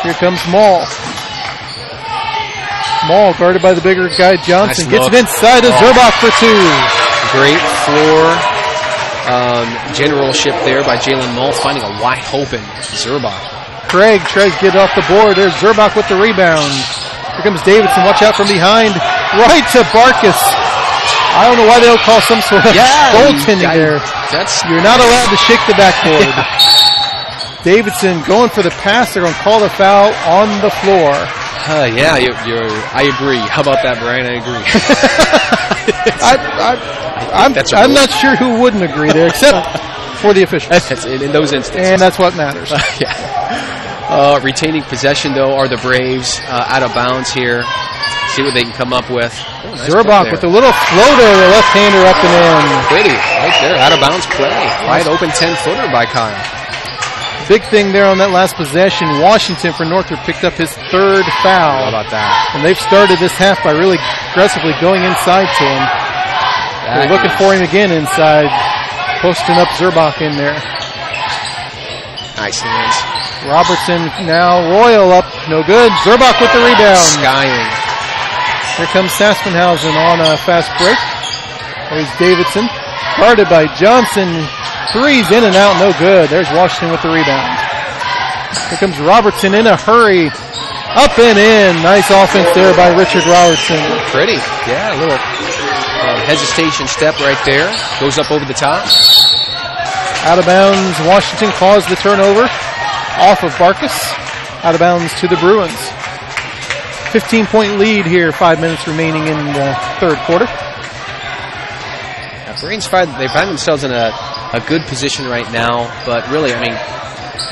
Here comes Mall. Mall guarded by the bigger guy Johnson. Nice. Gets it inside to Zurbach for 2. Great floor generalship there by Jalen Mall, finding a wide open Zurbach. Craig tries to get off the board. There's Zurbach with the rebound. Here comes Davidson. Watch out from behind. Right to Barkas. I don't know why they don't call some sort of goaltending there. You're not allowed to shake the backboard. Davidson going for the pass. They're going to call the foul on the floor. I agree. How about that, Brian? I agree. I'm not sure who wouldn't agree there, except for the officials. In those instances. And that's what matters. Retaining possession, though, are the Braves out of bounds here. See what they can come up with. Oh, nice Zurbach with a little floater, the left-hander up and in. Pretty, right there, out of bounds play. Wide open 10-footer by Kyle. Big thing there on that last possession. Washington for Northrop picked up his 3rd foul. How about that? And they've started this half by really aggressively going inside to him. They're looking for him again inside, posting up Zurbach in there. Nice hands. Robertson now, Royal up, no good. Zurbach with the rebound. Skying. Here comes Saspenhausen on a fast break. There's Davidson, guarded by Johnson. Threes in and out, no good. There's Washington with the rebound. Here comes Robertson in a hurry. Up and in. Nice offense there by Richard Robertson. Pretty. Yeah, a little hesitation step right there. Goes up over the top. Out of bounds. Washington caused the turnover. Off of Barkas. Out of bounds to the Bruins. 15-point lead here. 5 minutes remaining in the third quarter. Braves they find themselves in a a good position right now, but really, I mean,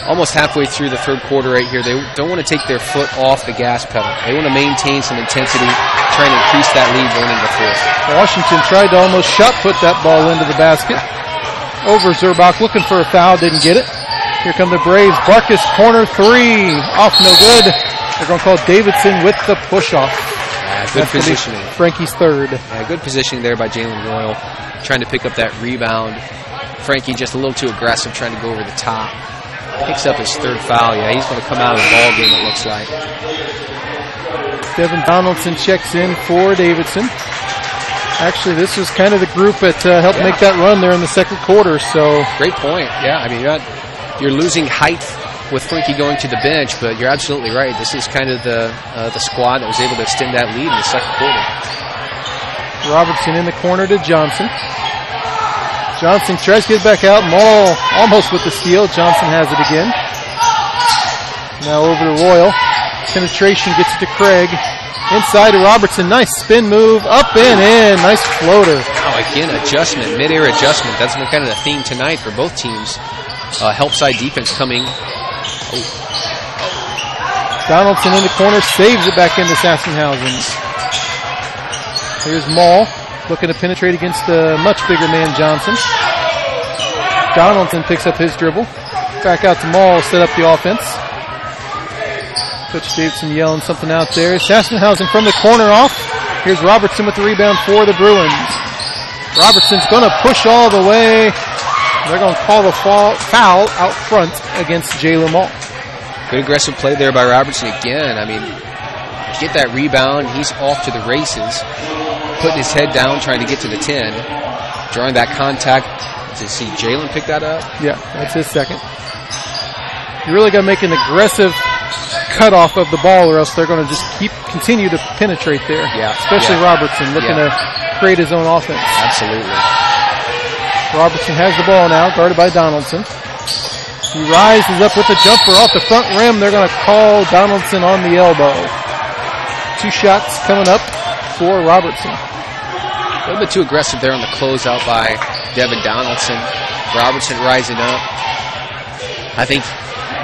almost halfway through the third quarter right here, they don't want to take their foot off the gas pedal. They want to maintain some intensity, trying to increase that lead going into the fourth. Washington tried to almost shot put that ball into the basket. Over Zurbach, looking for a foul, didn't get it. Here come the Braves. Barkus, corner three. Off, no good. They're going to call Davidson with the push-off. Good positioning. Frankie's third. Good positioning there by Jalen Royal, trying to pick up that rebound. Frankie just a little too aggressive, trying to go over the top. Picks up his third foul. Yeah, he's going to come out of the ball game, it looks like. Devin Donaldson checks in for Davidson. Actually, this was kind of the group that helped make that run there in the second quarter. So great point. Yeah, I mean, you're losing height with Frankie going to the bench, but you're absolutely right. This is kind of the squad that was able to extend that lead in the second quarter. Robertson in the corner to Johnson. Johnson tries to get back out. Maul almost with the steal. Johnson has it again. Now over to Royal. Penetration gets it to Craig. Inside to Robertson. Nice spin move. Up and in. Nice floater. Oh, again, adjustment. Mid-air adjustment. That's been kind of the theme tonight for both teams. Help side defense coming. Oh. Donaldson in the corner. Saves it back into Sassenhausen. Here's Maul. Looking to penetrate against the much bigger man, Johnson. Donaldson picks up his dribble. Back out to Maul, set up the offense. Coach Davidson yelling something out there. Sassenhausen from the corner off. Here's Robertson with the rebound for the Bruins. Robertson's going to push all the way. They're going to call the foul out front against Jalen Maul. Good aggressive play there by Robertson again. I mean, get that rebound. He's off to the races. Putting his head down, trying to get to the 10. Drawing that contact. To see Jalen pick that up? Yeah, that's his second. You really got to make an aggressive cutoff of the ball, or else they're going to just continue to penetrate there. Yeah, especially Robertson looking to create his own offense. Absolutely. Robertson has the ball now, guarded by Donaldson. He rises up with a jumper off the front rim. They're going to call Donaldson on the elbow. 2 shots coming up for Robertson. A little bit too aggressive there on the closeout by Devin Donaldson. Robertson rising up. I think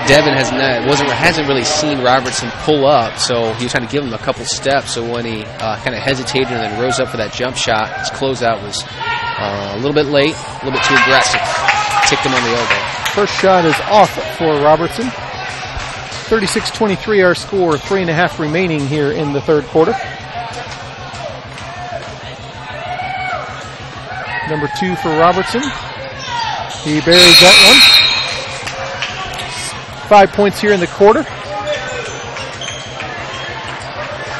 Devin hasn't really seen Robertson pull up, so he was trying to give him a couple steps. So when he kind of hesitated and then rose up for that jump shot, his closeout was a little bit late, a little bit too aggressive. Ticked him on the elbow. First shot is off for Robertson. 36-23 our score, 3.5 remaining here in the third quarter. Number 2 for Robertson. He buries that one. 5 points here in the quarter.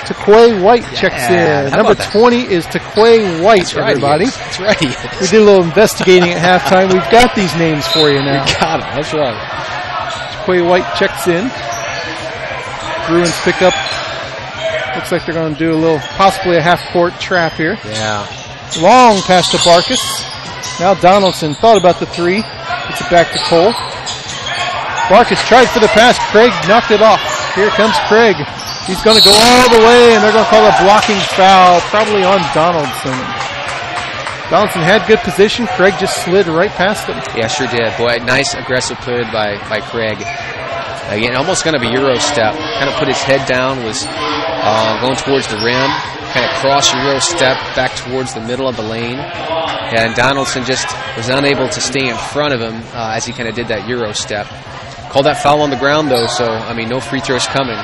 Taquay White checks in. Number 20 is Taquay White, that's right, everybody. That's right. We did a little investigating at halftime. We've got these names for you now. We got them. That's right. Taquay White checks in. Bruins pick up. Looks like they're going to do possibly a half-court trap here. Yeah. Long pass to Barkus. Now Donaldson thought about the 3. Gets it back to Cole. Barkus tried for the pass. Craig knocked it off. Here comes Craig. He's going to go all the way, and they're going to call a blocking foul, probably on Donaldson. Donaldson had good position. Craig just slid right past him. Yeah, sure did. Boy, nice aggressive play by Craig. Again, almost kind of a Euro step. Kind of put his head down, was going towards the rim. Kind of cross Euro step back towards the middle of the lane. And Donaldson just was unable to stay in front of him as he kind of did that Euro step. Called that foul on the ground, though, so, I mean, no free throws coming.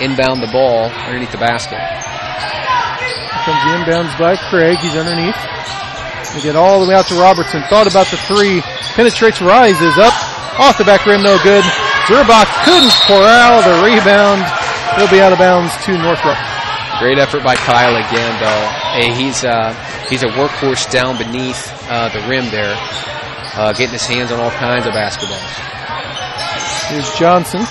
Inbound the ball underneath the basket. Here comes the inbounds by Craig. He's underneath. They get all the way out to Robertson. Thought about the 3. Penetrates, rises up. Off the back rim, no good. Zurbach couldn't corral the rebound. He'll be out of bounds to Northrop. Great effort by Kyle again, though. Hey, he's a workhorse down beneath the rim there, getting his hands on all kinds of basketballs. Here's Johnson.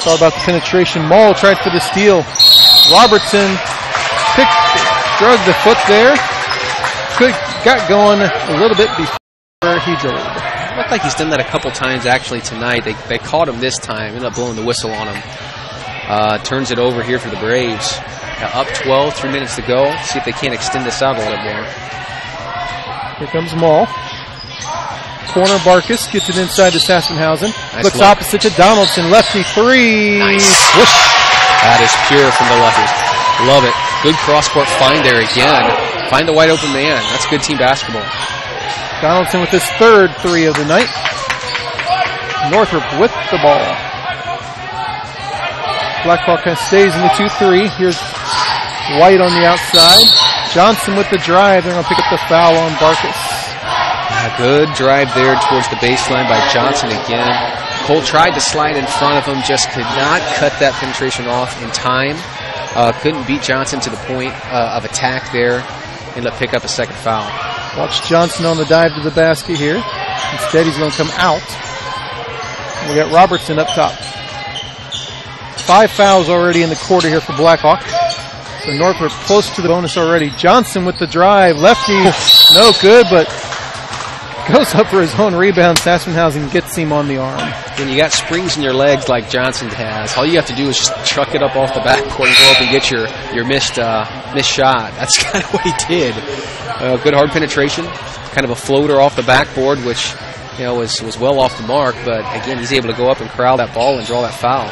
Thought about the penetration. Maul tried for the steal. Robertson drug the foot there. Got going a little bit before he dribbled. It looked like he's done that a couple times actually tonight. They caught him this time. Ended up blowing the whistle on him. Turns it over here for the Braves. Up 12, 3 minutes to go. See if they can't extend this out a little bit more. Here comes Maul. corner. Barkus gets it inside to Sassenhausen. Nice Looks look. opposite to Donaldson. Lefty three. Nice. Whoosh. That is pure from the lefty. Love it. Good cross-court find there again. Find the wide open man. That's good team basketball. Donaldson with his third three of the night. Northrop with the ball. Blackhawk stays in the 2-3. Here's White on the outside. Johnson with the drive. They're going to pick up the foul on Barkus. A good drive there towards the baseline by Johnson again. Cole tried to slide in front of him, just could not cut that penetration off in time. Couldn't beat Johnson to the point of attack there. Ended up pick up a second foul. Watch Johnson on the dive to the basket here. Instead, he's going to come out. We got Robertson up top. 5 fouls already in the quarter here for Blackhawk. So Northrop close to the bonus already. Johnson with the drive. Lefty, no good, but goes up for his own rebound. Sassenhausen gets him on the arm. When you got springs in your legs like Johnson has, all you have to do is just chuck it up off the backboard and go up and get your missed shot. That's kind of what he did. Good hard penetration, kind of a floater off the backboard, which was well off the mark. But again, he's able to go up and corral that ball and draw that foul.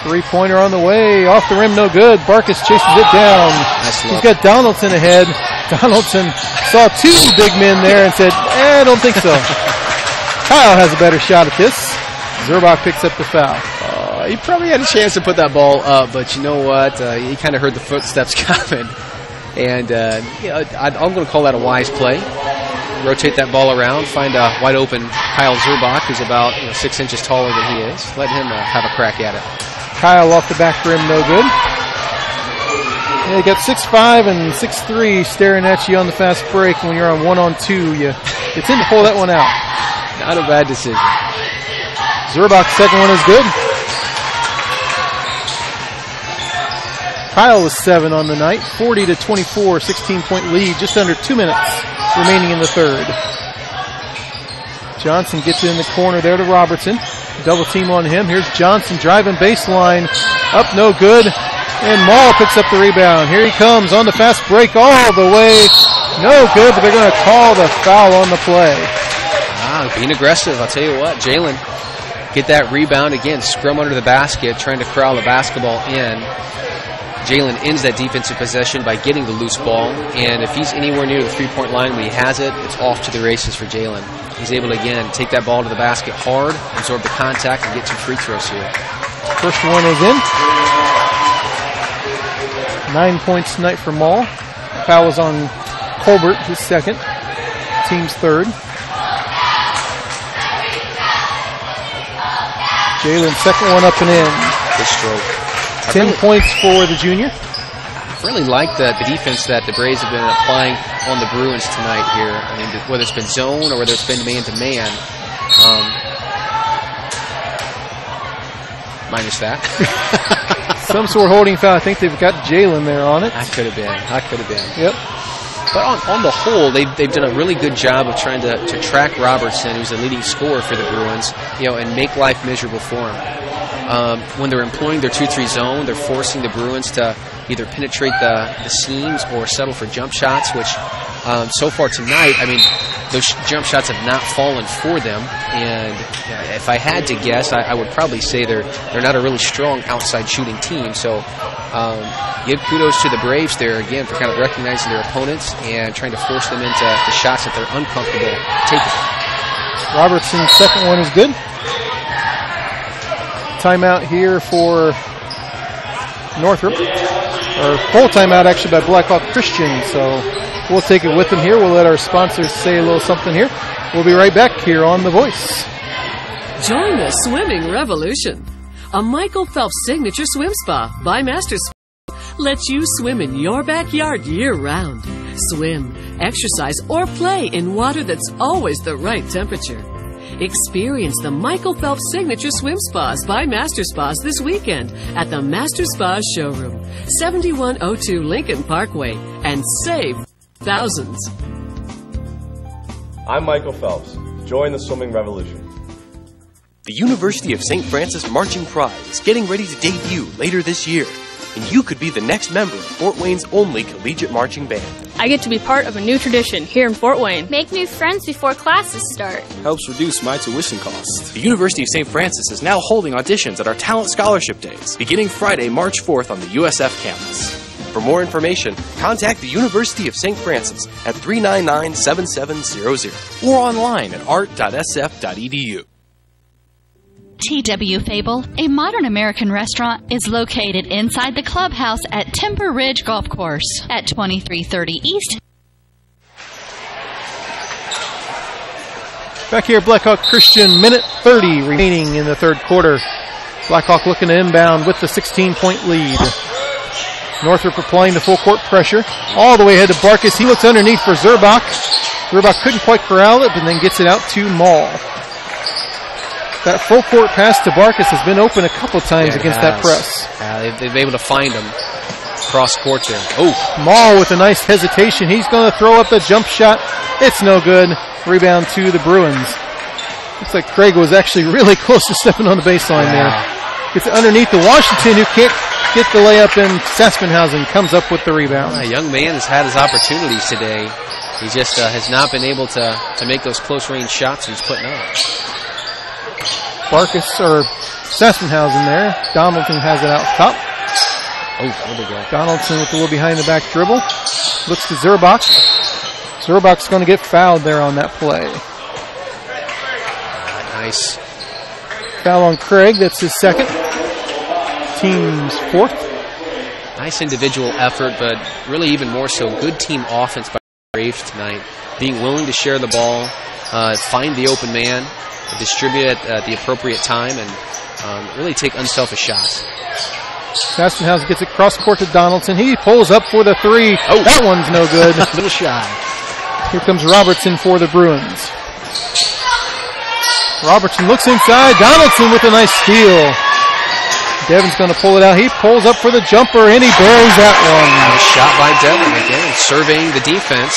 3-pointer on the way, off the rim, no good. Barkus chases it down. Nice look. He's got Donaldson ahead. Donaldson saw 2 big men there and said, I don't think so. Kyle has a better shot at this. Zerbach picks up the foul. He probably had a chance to put that ball up, but you know what? He kind of heard the footsteps coming. And I'm going to call that a wise play. Rotate that ball around, find a wide open Kyle Zerbach, who's about 6 inches taller than he is. Let him have a crack at it. Kyle off the back rim, no good. Yeah, you got 6'5" and 6'3" staring at you on the fast break. When you're on 1-on-2, you tend to pull that one out. Not a bad decision. Zerbach's second one is good. Kyle was 7 on the night, 40-24, 16-point lead, just under 2 minutes remaining in the third. Johnson gets it in the corner there to Robertson. Double team on him. Here's Johnson driving baseline. Up, no good. And Maul picks up the rebound. Here he comes on the fast break all the way. No good, but they're going to call the foul on the play. Being aggressive, I'll tell you what. Jalen, get that rebound again. Scrum under the basket, trying to corral the basketball in. Jalen ends that defensive possession by getting the loose ball, and if he's anywhere near the three-point line when he has it, it's off to the races for Jalen. He's able to, again, take that ball to the basket hard, absorb the contact, and get 2 free throws here. First one is in. 9 points tonight for Maul. Foul is on Colbert, his second. Team's third. Jalen, second one up and in. Good stroke. 10 points for the junior. I really like the defense that the Braves have been applying on the Bruins tonight here. I mean, whether it's been zone or whether it's been man-to-man. Minus that. Some sort of holding foul. I think they've got Jalen there on it. That could have been. Yep. But on the whole, they've done a really good job of trying to track Robertson, who's the leading scorer for the Bruins, and make life miserable for him. When they're employing their 2-3 zone, they're forcing the Bruins to either penetrate the seams or settle for jump shots, which so far tonight, I mean, those jump shots have not fallen for them. And if I had to guess, I would probably say they're not a really strong outside shooting team. So give kudos to the Braves there, again, for kind of recognizing their opponents and trying to force them into the shots that they're uncomfortable taking. Robertson's second one is good. Timeout here for Northrop. Or full timeout, actually, by Blackhawk Christian. So we'll take it with them here. We'll let our sponsors say a little something here. We'll be right back here on The Voice. Join the swimming revolution. A Michael Phelps signature swim spa by Master Spa lets you swim in your backyard year-round. Swim, exercise, or play in water that's always the right temperature. Experience the Michael Phelps Signature Swim Spas by Master Spas this weekend at the Master Spas Showroom, 7102 Lincoln Parkway, and save thousands. I'm Michael Phelps. Join the swimming revolution. The University of St. Francis Marching Pride is getting ready to debut later this year. and you could be the next member of Fort Wayne's only collegiate marching band. I get to be part of a new tradition here in Fort Wayne. Make new friends before classes start. Helps reduce my tuition costs. The University of St. Francis is now holding auditions at our Talent Scholarship Days, beginning Friday, March 4th on the USF campus. For more information, contact the University of St. Francis at 399-7700 or online at art.sf.edu. TW Fable, a modern American restaurant, is located inside the clubhouse at Timber Ridge Golf Course at 2330 East. Back here, Blackhawk Christian, minute 30 remaining in the third quarter. Blackhawk looking to inbound with the 16-point lead. Northrop applying the full court pressure. All the way ahead to Barkus. He looks underneath for Zerbach. Zerbach couldn't quite corral it, but then gets it out to Maul. That full court pass to Barkus has been open a couple times against that press. They've been able to find him cross court there. Oh, Maul with a nice hesitation. He's going to throw up the jump shot. It's no good. Rebound to the Bruins. Looks like Craig was actually really close to stepping on the baseline there. Gets it underneath to Washington, who can't get the layup, and Saspenhausen comes up with the rebound. A young man has had his opportunities today. He just has not been able to make those close-range shots he's putting up. Barkus, or Saspenhausen there. Donaldson has it out top. Oh, there we go. Donaldson with the little behind-the-back dribble. Looks to Zerbach. Zerbach's going to get fouled there on that play. Nice. Foul on Craig. That's his second. Team's fourth. Nice individual effort, but really even more so good team offense by the Braves tonight. Being willing to share the ball, find the open man, distribute it at the appropriate time, and really take unselfish shots. Saspenhausen gets it cross court to Donaldson. He pulls up for the three. Oh, that one's no good. A little shy. Here comes Robertson for the Bruins. Robertson looks inside. Donaldson with a nice steal. Devin's going to pull it out. He pulls up for the jumper, and he buries that one. Nice shot by Devin again, surveying the defense.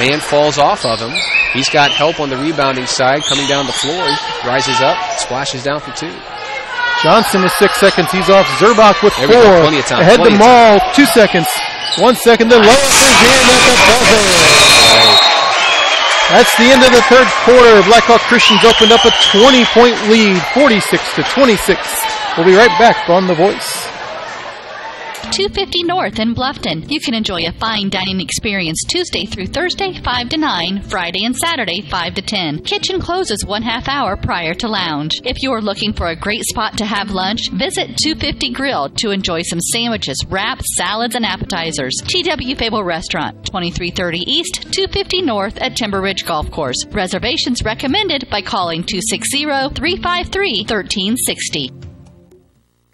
Man falls off of him. He's got help on the rebounding side, coming down the floor. He rises up, splashes down for two. Johnson with 6 seconds. He's off. Zerbach with 4. Plenty of time. Ahead to Maul, 2 seconds. 1 second. The layup is in at the buzzer. That's the end of the third quarter. Blackhawk Christians opened up a 20-point lead, 46-26. We'll be right back on The Voice. 250 North in Bluffton. You can enjoy a fine dining experience Tuesday through Thursday, 5 to 9, Friday and Saturday, 5 to 10. Kitchen closes 1/2 hour prior to lounge. If you're looking for a great spot to have lunch, visit 250 Grill to enjoy some sandwiches, wraps, salads, and appetizers. TW Fable Restaurant, 2330 East, 250 North at Timber Ridge Golf Course. Reservations recommended by calling 260-353-1360.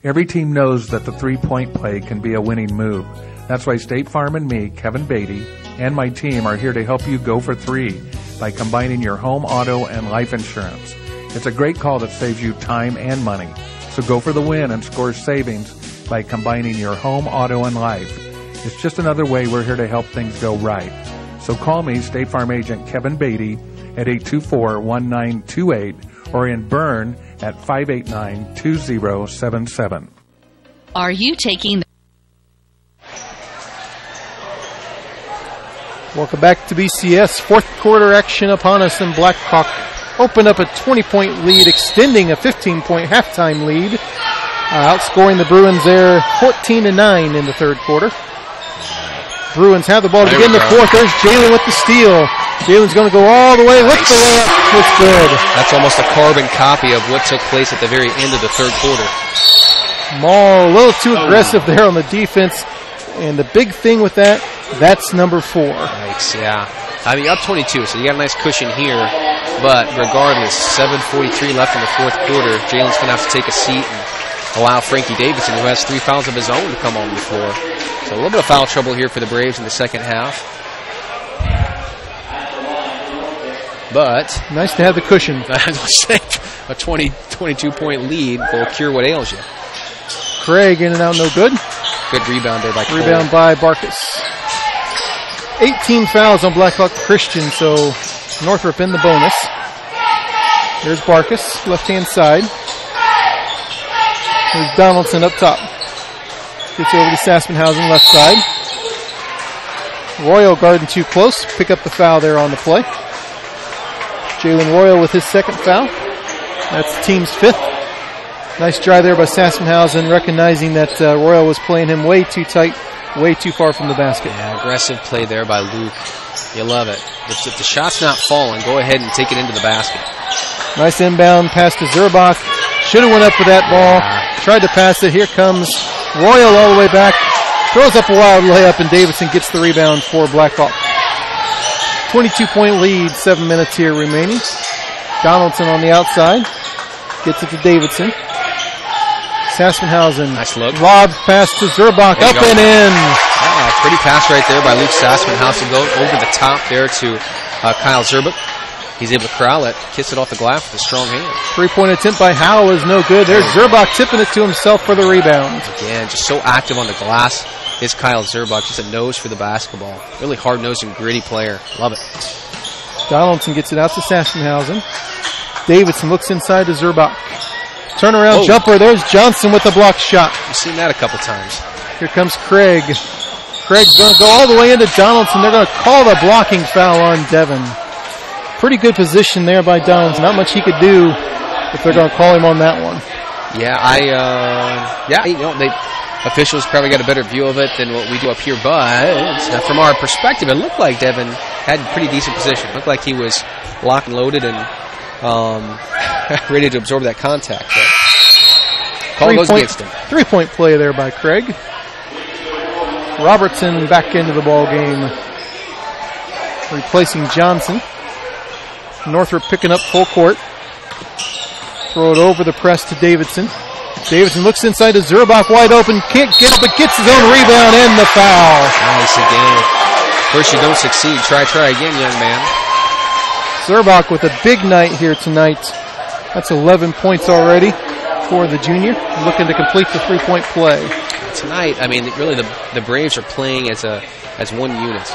Every team knows that the three-point play can be a winning move. That's why State Farm and me, Kevin Beatty, and my team are here to help you go for three by combining your home, auto, and life insurance. It's a great call that saves you time and money. So go for the win and score savings by combining your home, auto, and life. It's just another way we're here to help things go right. So call me, State Farm Agent Kevin Beatty, at 824-1928 or in Bern at 589-2077. Are you taking the... Welcome back to BCS. Fourth quarter action upon us, and Blackhawk opened up a 20-point lead, extending a 15-point halftime lead, outscoring the Bruins there 14-9 in the third quarter. Bruins have the ball to begin the fourth. There's Jalen with the steal. Jalen's going to go all the way with the layup. It's good. That's almost a carbon copy of what took place at the very end of the third quarter. Maul, a little too aggressive there on the defense. And the big thing with that, that's number 4. Nice, yeah. I mean, up 22, so you got a nice cushion here. But regardless, 7:43 left in the fourth quarter. Jalen's going to have to take a seat and allow Frankie Davidson, who has 3 fouls of his own, to come on the floor. So a little bit of foul trouble here for the Braves in the second half. But nice to have the cushion. I was saying, a 22-point lead will cure what ails you. Craig in and out, no good. Good rebound there by Cole. Rebound by Barkus. 18 fouls on Blackhawk Christian, so Northrop in the bonus. There's Barkus, left-hand side. There's Donaldson up top. Gets over to Saspenhausen, left side. Royal guarding too close. Pick up the foul there on the play. Jalen Royal with his second foul. That's the team's fifth. Nice drive there by Saspenhausen, recognizing that Royal was playing him way too tight, way too far from the basket. Yeah, aggressive play there by Luke. You love it. If the shot's not falling, go ahead and take it into the basket. Nice inbound pass to Zurbach. Should have went up with that ball. Tried to pass it. Here comes Royal all the way back. Throws up a wild layup, and Davidson gets the rebound for Blackhawk. 22-point lead, 7 minutes here remaining. Donaldson on the outside. Gets it to Davidson. Saspenhausen. Nice look. Lob pass to Zurbach. Up and in. Pretty pass right there by Luke Saspenhausen. Go over the top there to Kyle Zurbach. He's able to corral it, kiss it off the glass with a strong hand. 3-point attempt by Howell is no good. There's Zurbach tipping it to himself for the rebound. Again, just so active on the glass is Kyle Zurbach. Just a nose for the basketball. Really hard-nosed and gritty player. Love it. Donaldson gets it out to Saspenhausen. Davidson looks inside to Zurbach. Turnaround jumper. There's Johnson with the block shot. You've seen that a couple times. Here comes Craig. Craig's going to go all the way into Donaldson. They're going to call the blocking foul on Devin. Pretty good position there by Donaldson. Not much he could do if they're going to call him on that one. Yeah, the officials probably got a better view of it than what we do up here, but from our perspective, it looked like Devin had pretty decent position. It looked like he was locked and loaded and ready to absorb that contact. But call goes against him. 3-point play there by Craig. Robertson back into the ball game, replacing Johnson. Northrop picking up full court. Throw it over the press to Davidson. Davidson looks inside to Zurbach, wide open. Can't get it, but gets his own rebound and the foul. Nice again. First you don't succeed. Try again, young man. Zurbach with a big night here tonight. That's 11 points already for the junior. Looking to complete the 3-point play. Tonight, I mean, really the Braves are playing as one unit.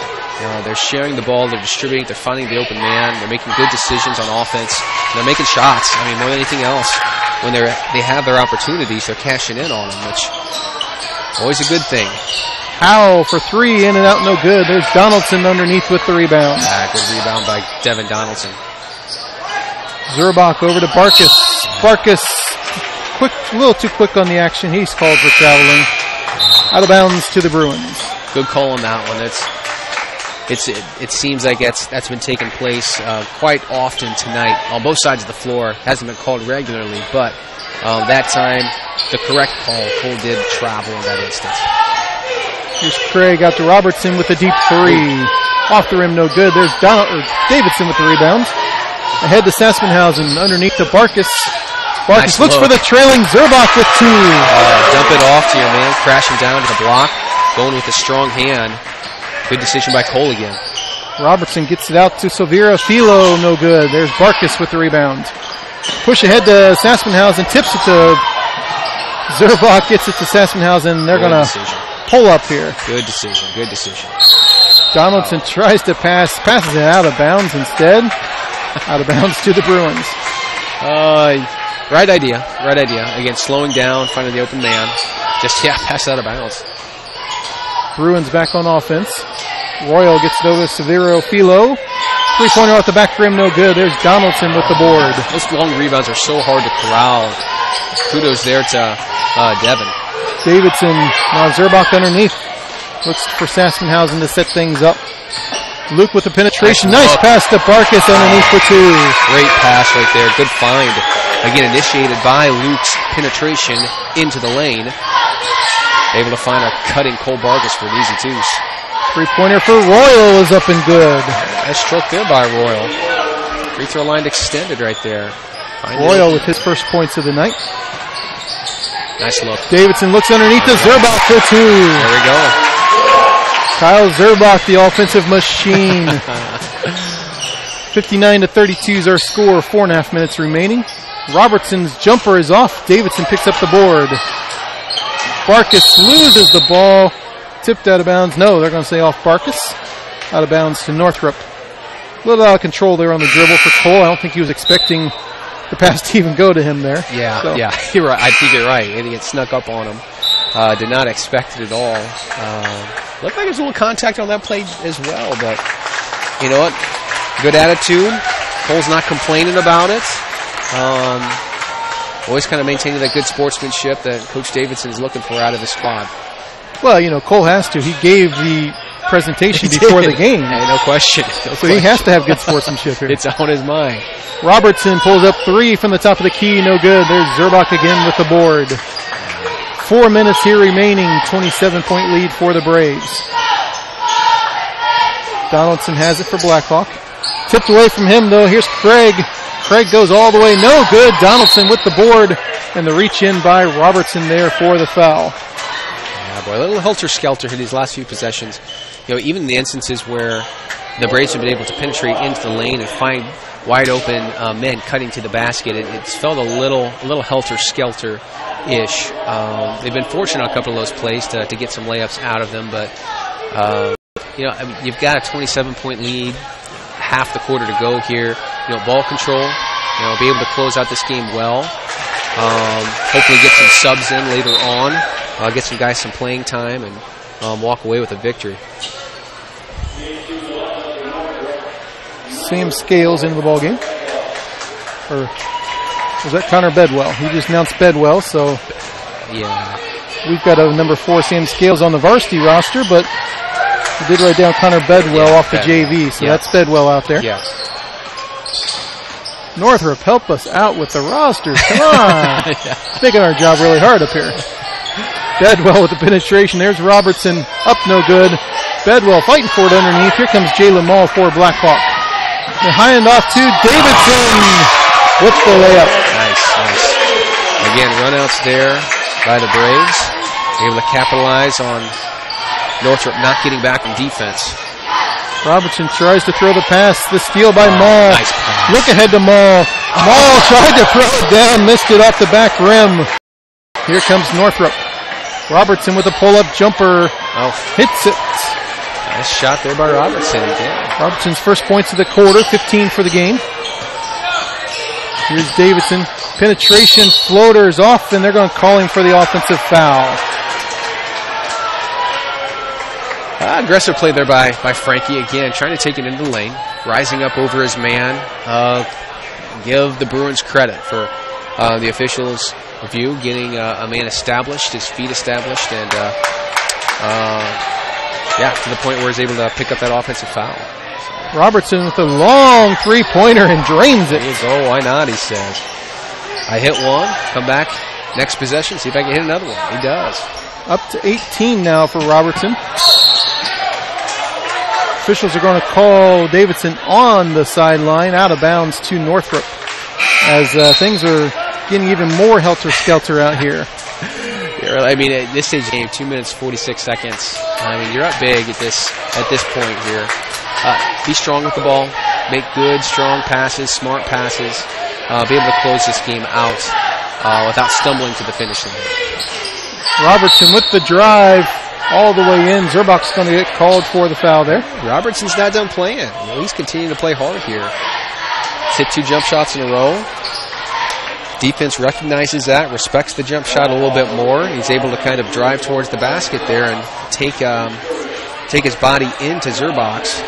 They're sharing the ball, they're distributing, they're finding the open man, they're making good decisions on offense, they're making shots. I mean, more than anything else, when they have their opportunities, they're cashing in on them, which is always a good thing. Howell for three, in and out, no good. There's Donaldson underneath with the rebound. Good rebound by Devin Donaldson. Zurbach over to Barkas. Barkas, a little too quick on the action. He's called for traveling. Out of bounds to the Bruins. Good call on that one. It seems like that's been taking place quite often tonight on both sides of the floor. Hasn't been called regularly, but that time the correct call. Cole did travel in that instance. Here's Craig out to Robertson with a deep three. Off the rim, no good. There's Davidson with the rebound. Ahead to Saspenhausen. Underneath to Barkas. Barkas looks for the trailing Zurbach with two. Dump it off to your man, crashing down to the block, going with a strong hand. Good decision by Cole again. Robertson gets it out to Silvera. Philo, no good. There's Barkas with the rebound. Push ahead to Saspenhausen. Tips it to Zurbach. Gets it to Saspenhausen. They're going to pull up here. Good decision. Good decision. Donaldson tries to passes it out of bounds instead. Out of bounds to the Bruins. Right idea. Again, slowing down, finding the open man. Pass out of bounds. Bruins back on offense. Royal gets it over to Severo Philo. 3-pointer off the back rim, no good. There's Donaldson with the board. Those long rebounds are so hard to corral. Kudos there to Devin. Davidson, now Zurbach underneath. Looks for Saspenhausen to set things up. Luke with the penetration. Nice pass to Barkas underneath for two. Great pass right there. Good find. Again, initiated by Luke's penetration into the lane. Able to find a cutting Cole Barkas for an easy twos. 3-pointer for Royal is up and good. Nice stroke there by Royal. Free throw line extended right there. Royal with his first points of the night. Nice look. Davidson looks underneath to Zurbach for two. There we go. Kyle Zurbach, the offensive machine. 59-32 is our score. 4.5 minutes remaining. Robertson's jumper is off. Davidson picks up the board. Barkas loses the ball. Tipped out of bounds. No, they're going to say off Barkas. Out of bounds to Northrop. A little out of control there on the dribble for Cole. I don't think he was expecting the pass to even go to him there. Yeah, you're right. I think you're right. And he had snuck up on him. Did not expect it at all. Looked like there was a little contact on that play as well, but you know what? Good attitude. Cole's not complaining about it. Always kind of maintaining that good sportsmanship that Coach Davidson is looking for out of his squad. Well, you know, Cole has to. He gave the presentation before the game. Hey, no question. So he has to have good sportsmanship here. It's on his mind. Robertson pulls up 3 from the top of the key. No good. There's Zerbach again with the board. 4 minutes here remaining. 27-point lead for the Braves. Donaldson has it for Blackhawk. Tipped away from him, though. Here's Craig. Craig goes all the way. No good. Donaldson with the board. And the reach in by Robertson there for the foul. Yeah, boy, a little helter-skelter in these last few possessions. You know, even in the instances where the Braves have been able to penetrate into the lane and find wide open men cutting to the basket, it's felt a little helter-skelter-ish. They've been fortunate on a couple of those plays to get some layups out of them, but you know, I mean, you've got a 27-point lead, half the quarter to go here. You know, ball control. You know, be able to close out this game well. Hopefully, get some subs in later on. Get some guys some playing time and walk away with a victory. Sam Scales into the ball game. Or was that Connor Bedwell? He just announced Bedwell, so yeah, we've got a number 4 Sam Scales on the varsity roster, but we did write down Connor Bedwell off the JV, so that's Bedwell out there. Yeah. Northrop, help us out with the rosters. Come on. Making our job really hard up here. Bedwell with the penetration. There's Robertson. Up no good. Bedwell fighting for it underneath. Here comes Jalen Mall for Blackhawk. They're high and off to Davidson with the layup. Nice. Again, runouts there by the Braves. Able to capitalize on Northrop not getting back in defense. Robertson tries to throw the pass. The steal by Mall. Nice pass. Look ahead to Mall. Mall tried to throw it down, missed it off the back rim. Here comes Northrop. Robertson with a pull-up jumper. Hits it. Nice shot there by Robertson. Yeah. Robertson's first points of the quarter, 15 for the game. Here's Davidson. Penetration, floaters off, and they're going to call him for the offensive foul. Aggressive play there by Frankie again, trying to take it into the lane, rising up over his man. Give the Bruins credit for the officials' review, getting a man established, his feet established, and to the point where he's able to pick up that offensive foul. Robertson with a long three-pointer and drains it. There you go, why not, he says. I hit one, come back next possession, see if I can hit another one. He does. Up to 18 now for Robertson. Officials are going to call Davidson on the sideline, out of bounds to Northrop, as things are getting even more helter-skelter out here. I mean, at this stage of the game, 2 minutes, 46 seconds. I mean, you're up big at this point here. Be strong with the ball. Make good, strong passes, smart passes. Be able to close this game out without stumbling to the finish line. Robertson with the drive all the way in. Zerbach's going to get called for the foul there. Robertson's not done playing. You know, he's continuing to play hard here. He's hit 2 jump shots in a row. Defense recognizes that, respects the jump shot a little bit more. He's able to kind of drive towards the basket there and take his body into Zerbach's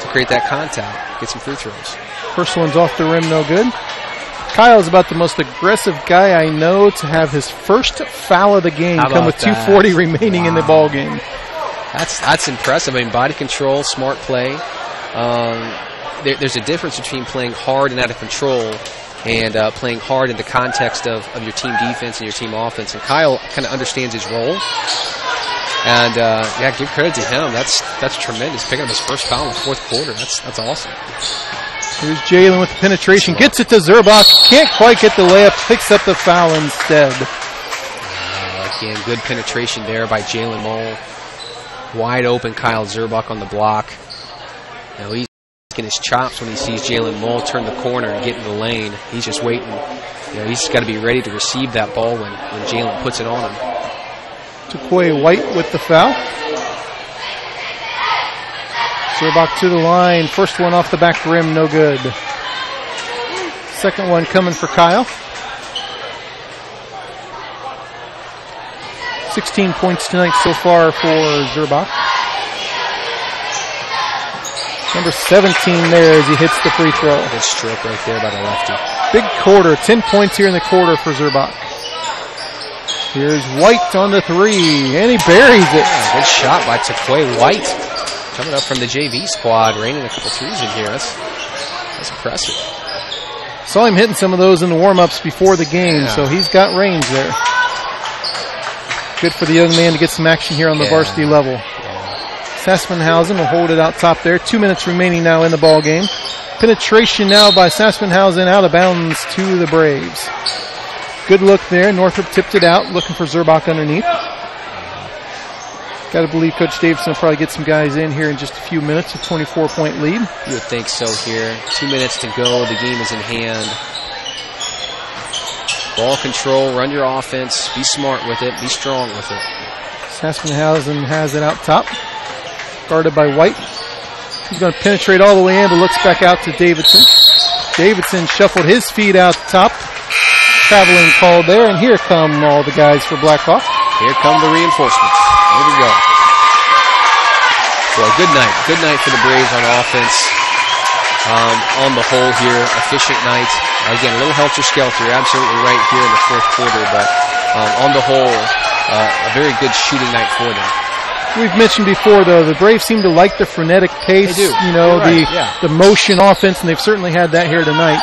to create that contact, get some free throws. First one's off the rim, no good. Kyle's about the most aggressive guy I know to have his first foul of the game come with 2:40 remaining in the ball game. That's impressive. I mean, body control, smart play. There's a difference between playing hard and out of control and playing hard in the context of your team defense and your team offense. And Kyle kind of understands his role. And, give credit to him. That's tremendous. Picking up his first foul in the fourth quarter. That's awesome. Here's Jalen with the penetration. Gets it to Zerbach. Can't quite get the layup. Picks up the foul instead. Again, good penetration there by Jalen Mole. Wide open Kyle Zerbach on the block. Now he's getting his chops when he sees Jalen Mole turn the corner and get in the lane. He's just waiting. You know, he's just got to be ready to receive that ball when Jalen puts it on him. Takoye White with the foul. Zerbach to the line. First one off the back rim, no good. Second one coming for Kyle. 16 points tonight so far for Zurbach. Number 17 there as he hits the free throw. Good stroke right there by the lefty. Big quarter, 10 points here in the quarter for Zurbach. Here's White on the three, and he buries it. Yeah, good shot by Taquay White. Coming up from the JV squad, raining a couple threes in here. That's impressive. Saw him hitting some of those in the warm-ups before the game, so he's got range there. Good for the young man to get some action here on the varsity level. Sassmanhausen will hold it out top there. 2 minutes remaining now in the ball game. Penetration now by Sassmanhausen, out of bounds to the Braves. Good look there. Northrop tipped it out, looking for Zurbach underneath. Got to believe Coach Davidson will probably get some guys in here in just a few minutes. A 24-point lead. You would think so here. 2 minutes to go. The game is in hand. Ball control, run your offense. Be smart with it. Be strong with it. Sassmanhausen has it out top. Guarded by White. He's going to penetrate all the way in, but looks back out to Davidson. Davidson shuffled his feet out top. Traveling call there, and here come all the guys for Blackhawk. Here come the reinforcements. Here we go. Well, good night. Good night for the Braves on offense. On the whole here, efficient night. Again, a little helter-skelter. You're absolutely right here in the fourth quarter, but on the whole, a very good shooting night for them. We've mentioned before, though, the Braves seem to like the frenetic pace, they do. You know, right. the motion offense, and they've certainly had that here tonight.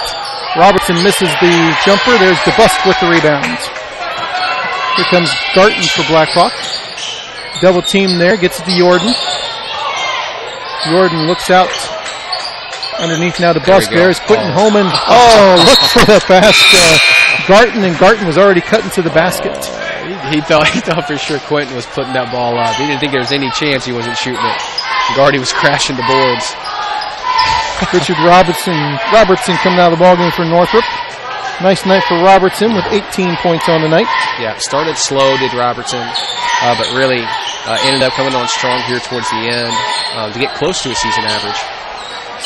Robertson misses the jumper. There's DeBusk with the rebound. Here comes Garton for Blackhawk. Double team there, gets it to Jordan. Jordan looks out underneath now to Busk. There's Quentin Holman. Oh, look for the pass to Garton, and Garton was already cutting to the basket. He thought for sure Quentin was putting that ball up. He didn't think there was any chance he wasn't shooting it. Gardy was crashing the boards. Richard Robertson coming out of the ballgame for Northrop. Nice night for Robertson with 18 points on the night. Yeah, started slow, did Robertson, but really ended up coming on strong here towards the end to get close to a season average.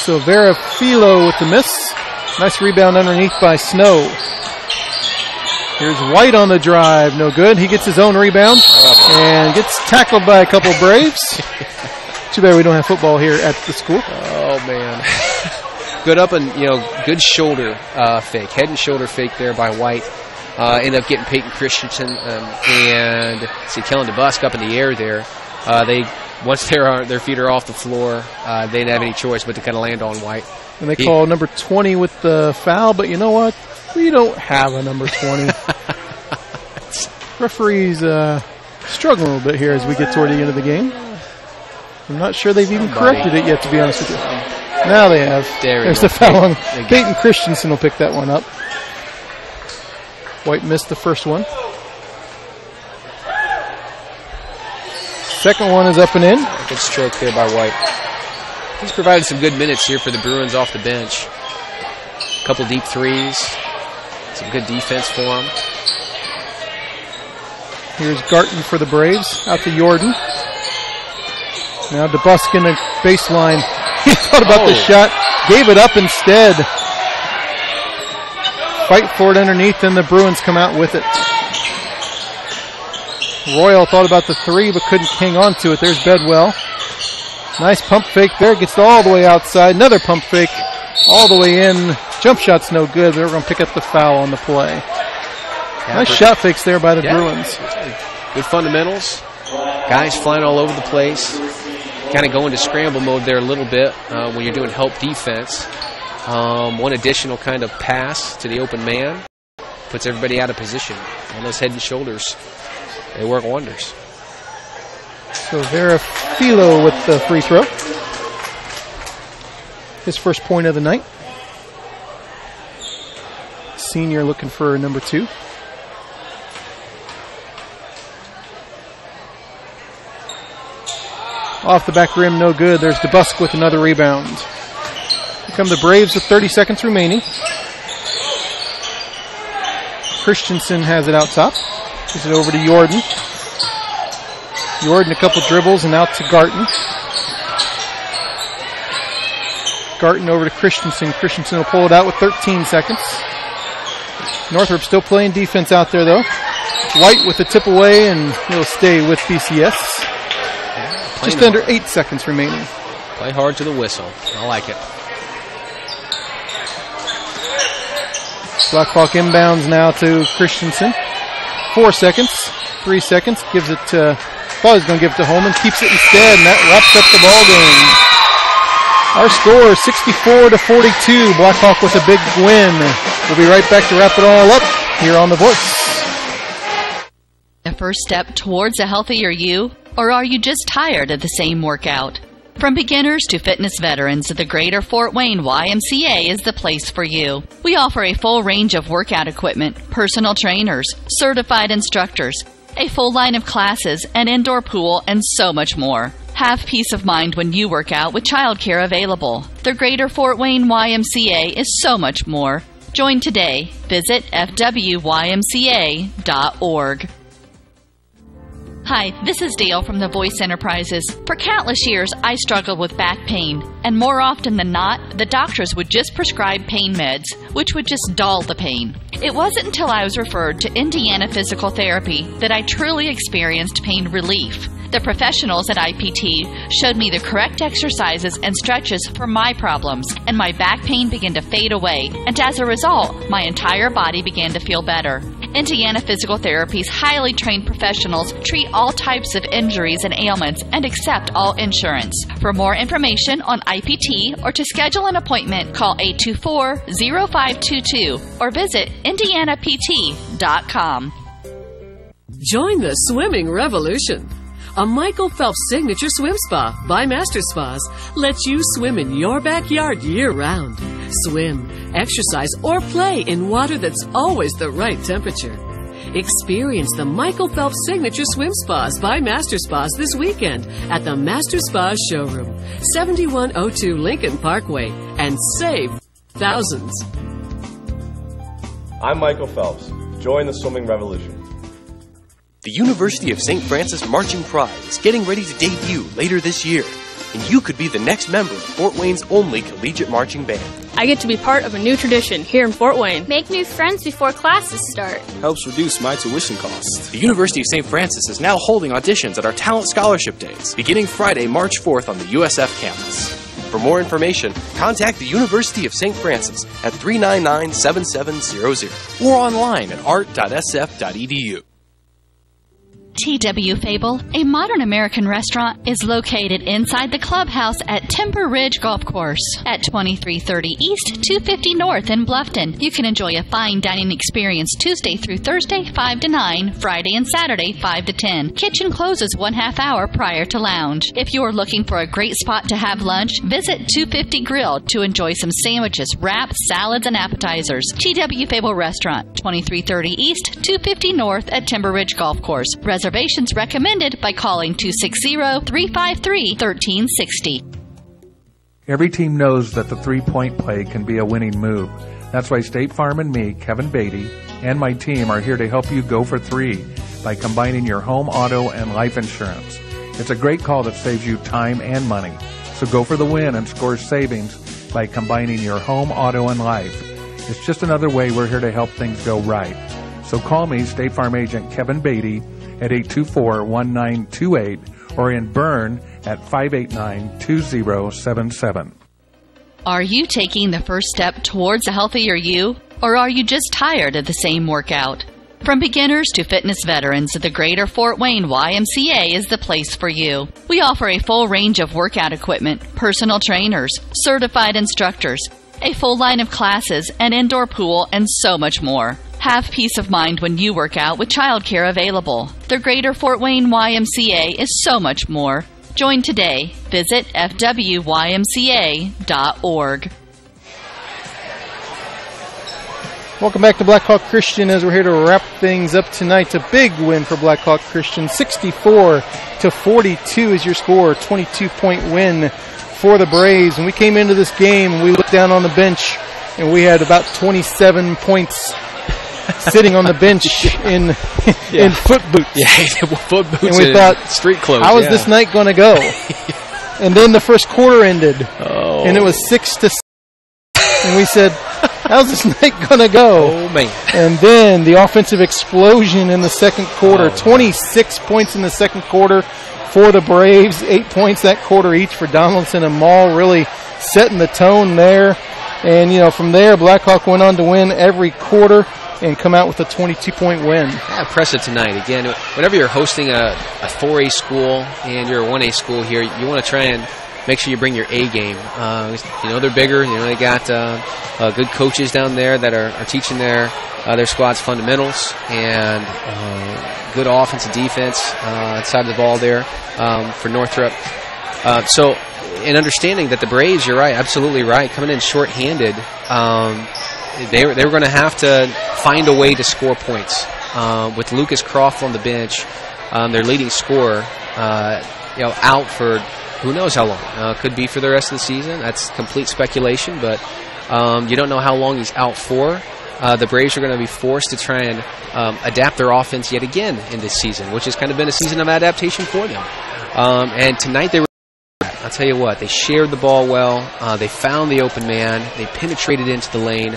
So Vera Filo with the miss. Nice rebound underneath by Snow. Here's White on the drive. No good. He gets his own rebound and gets tackled by a couple of Braves. Too bad we don't have football here at the school. Oh, man. Good up and, good shoulder fake. Head and shoulder fake there by White. Ended up getting Peyton Christensen and Kellen DeBusk up in the air there. Once their feet are off the floor, they didn't have any choice but to kind of land on White. And they call number 20 with the foul, but you know what? We don't have a number 20. Referees struggling a little bit here as we get toward the end of the game. I'm not sure they've even corrected it yet, to be honest with you. Now they have. There's the foul on Peyton Christensen will pick that one up. White missed the first one. Second one is up and in. Good stroke there by White. He's provided some good minutes here for the Bruins off the bench. A couple deep threes. Some good defense for him. Here's Garton for the Braves. Out to Jordan. Now DeBusk in the baseline. He thought about the shot. Gave it up instead. Fight for it underneath, and the Bruins come out with it. Royal thought about the three, but couldn't hang on to it. There's Bedwell. Nice pump fake there. Gets it all the way outside. Another pump fake all the way in. Jump shot's no good. They're going to pick up the foul on the play. Nice shot fakes there by the Bruins. Good fundamentals. Guys flying all over the place. Kind of go into scramble mode there a little bit when you're doing help defense. One additional kind of pass to the open man puts everybody out of position. And those head and shoulders, they work wonders. So Vera Filo with the free throw. His first point of the night. Senior looking for number 2. Off the back rim, no good. There's DeBusk with another rebound. Here come the Braves with 30 seconds remaining. Christensen has it out top. Gives it over to Jordan. Jordan a couple dribbles and out to Garton. Garton over to Christensen. Christensen will pull it out with 13 seconds. Northrop still playing defense out there, though. White with the tip away, and he'll stay with BCS. Just under 8 seconds remaining. Play hard to the whistle. I like it. Blackhawk inbounds now to Christensen. 4 seconds. 3 seconds. Gives it to, thought he was going to give it to Holman. Keeps it instead, and that wraps up the ball game. Our score is 64-42. Blackhawk with a big win. We'll be right back to wrap it all up here on The Voice. The first step towards a healthier you? Or are you just tired of the same workout? From beginners to fitness veterans, the Greater Fort Wayne YMCA is the place for you. We offer a full range of workout equipment, personal trainers, certified instructors, a full line of classes, an indoor pool, and so much more. Have peace of mind when you work out with childcare available. The Greater Fort Wayne YMCA is so much more. Join today. Visit fwymca.org. Hi, this is Dale from The Voice Enterprises. For countless years, I struggled with back pain, and more often than not, the doctors would just prescribe pain meds, which would just dull the pain. It wasn't until I was referred to Indiana Physical Therapy that I truly experienced pain relief. The professionals at IPT showed me the correct exercises and stretches for my problems, and my back pain began to fade away, and as a result, my entire body began to feel better. Indiana Physical Therapy's highly trained professionals treat all types of injuries and ailments and accept all insurance. For more information on IPT or to schedule an appointment, call 824-0522 or visit indianapt.com. Join the swimming revolution. A Michael Phelps signature swim spa by Master Spas lets you swim in your backyard year-round. Swim, exercise, or play in water that's always the right temperature. Experience the Michael Phelps signature swim spas by Master Spas this weekend at the Master Spas showroom, 7102 Lincoln Parkway, and save thousands. I'm Michael Phelps. Join the swimming revolution. The University of St. Francis Marching Pride is getting ready to debut later this year, and you could be the next member of Fort Wayne's only collegiate marching band. I get to be part of a new tradition here in Fort Wayne. Make new friends before classes start. Helps reduce my tuition costs. The University of St. Francis is now holding auditions at our Talent Scholarship Days, beginning Friday, March 4th on the USF campus. For more information, contact the University of St. Francis at 399-7700 or online at art.sf.edu. T.W. Fable, a modern American restaurant, is located inside the clubhouse at Timber Ridge Golf Course at 2330 East, 250 North in Bluffton. You can enjoy a fine dining experience Tuesday through Thursday, 5 to 9, Friday and Saturday, 5 to 10. Kitchen closes 1/2 hour prior to lounge. If you are looking for a great spot to have lunch, visit 250 Grill to enjoy some sandwiches, wraps, salads, and appetizers. T.W. Fable Restaurant, 2330 East, 250 North at Timber Ridge Golf Course. Reservations recommended by calling 260-353-1360. Every team knows that the three-point play can be a winning move. That's why State Farm and me, Kevin Beatty, and my team are here to help you go for three by combining your home, auto, and life insurance. It's a great call that saves you time and money. So go for the win and score savings by combining your home, auto, and life. It's just another way we're here to help things go right. So call me, State Farm Agent Kevin Beatty, at 824-1928 or in Bern at 589-2077. Are you taking the first step towards a healthier you? Or are you just tired of the same workout? From beginners to fitness veterans, the Greater Fort Wayne YMCA is the place for you. We offer a full range of workout equipment, personal trainers, certified instructors, a full line of classes, an indoor pool, and so much more. Have peace of mind when you work out with childcare available. The Greater Fort Wayne YMCA is so much more. Join today. Visit fwymca.org. Welcome back to Blackhawk Christian as we're here to wrap things up tonight. A big win for Blackhawk Christian. 64-42 is your score. 22-point win for the Braves. And we came into this game and we looked down on the bench and we had about 27 points sitting on the bench in foot boots. Yeah, foot boots and we thought, street clothes. How is this night going to go? And then the first quarter ended. Oh. And it was 6-6. And we said, how's this night going to go? Oh, man. And then the offensive explosion in the second quarter. 26 points in the second quarter for the Braves. 8 points that quarter each for Donaldson and Mall, really setting the tone there. And, from there, Blackhawk went on to win every quarter and come out with a 22-point win. Yeah, impressive tonight. Again, whenever you're hosting a 4A school and you're a 1A school here, you want to try and make sure you bring your A game. They're bigger. They got good coaches down there that are teaching their squad's fundamentals and good offense and defense side of the ball there for Northrop. So, in understanding that the Braves, you're right, absolutely right, coming in shorthanded, they were going to have to find a way to score points. With Lucas Croft on the bench, their leading scorer, out for who knows how long. Could be for the rest of the season. That's complete speculation, but you don't know how long he's out for. The Braves are going to be forced to try and adapt their offense yet again in this season, which has kind of been a season of adaptation for them. And tonight they were, I'll tell you what, they shared the ball well. They found the open man. They penetrated into the lane.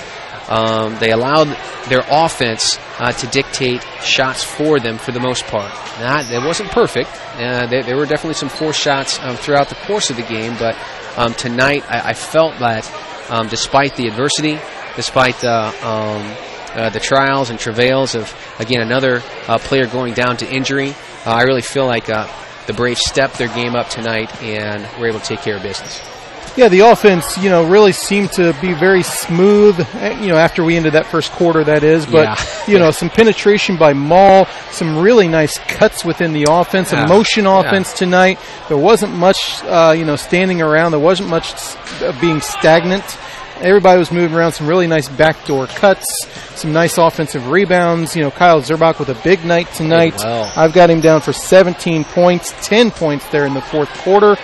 They allowed their offense to dictate shots for them for the most part. It wasn't perfect. There were definitely some forced shots throughout the course of the game, but tonight I felt that despite the adversity, despite the trials and travails of, again, another player going down to injury, I really feel like the Braves stepped their game up tonight and were able to take care of business. Yeah, the offense, really seemed to be very smooth, after we ended that first quarter, that is. But, some penetration by Mall, some really nice cuts within the offense, a motion offense tonight. There wasn't much, standing around. There wasn't much being stagnant. Everybody was moving around, some really nice backdoor cuts, some nice offensive rebounds. Kyle Zerbach with a big night tonight. Well. I've got him down for 17 points, 10 points there in the fourth quarter.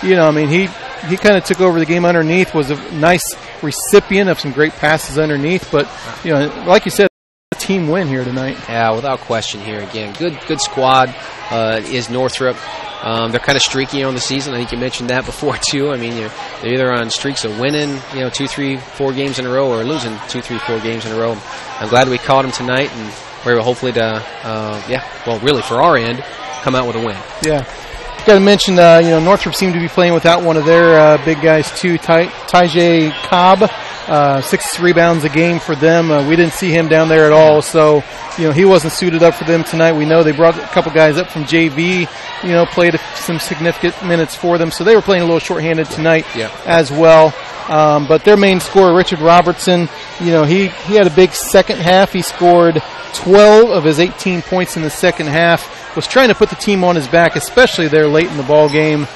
He kind of took over the game underneath, was a nice recipient of some great passes underneath. But, like you said, a team win here tonight. Yeah, without question here. Again, good squad is Northrop. They're kind of streaky on the season. I think you mentioned that before, too. I mean, they're either on streaks of winning, 2, 3, 4 games in a row or losing 2, 3, 4 games in a row. I'm glad we caught them tonight, and we're able hopefully to, really for our end, come out with a win. Yeah. Got to mention, Northrop seemed to be playing without one of their big guys, too. Tyjay Cobb, 6 rebounds a game for them. We didn't see him down there at all, so, he wasn't suited up for them tonight. We know they brought a couple guys up from JV, played some significant minutes for them, so they were playing a little shorthanded tonight as well. But their main scorer, Richard Robertson, he had a big second half. He scored 12 of his 18 points in the second half. Was trying to put the team on his back, especially there late in the ball game.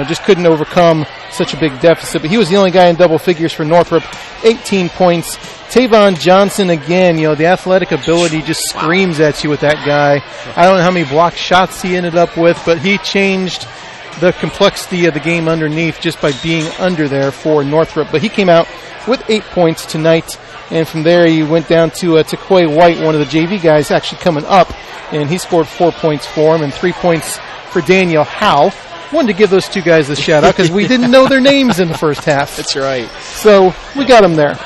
Just couldn't overcome such a big deficit. But he was the only guy in double figures for Northrop, 18 points. Tavon Johnson, again, the athletic ability just screams at you with that guy. I don't know how many blocked shots he ended up with, but he changed the complexity of the game underneath just by being under there for Northrop. But he came out with 8 points tonight. And from there, he went down to Taquay White, one of the JV guys, actually coming up, and he scored 4 points for him and 3 points for Daniel Howe. Wanted to give those two guys a shout-out because we didn't know their names in the first half. That's right. So we got them there.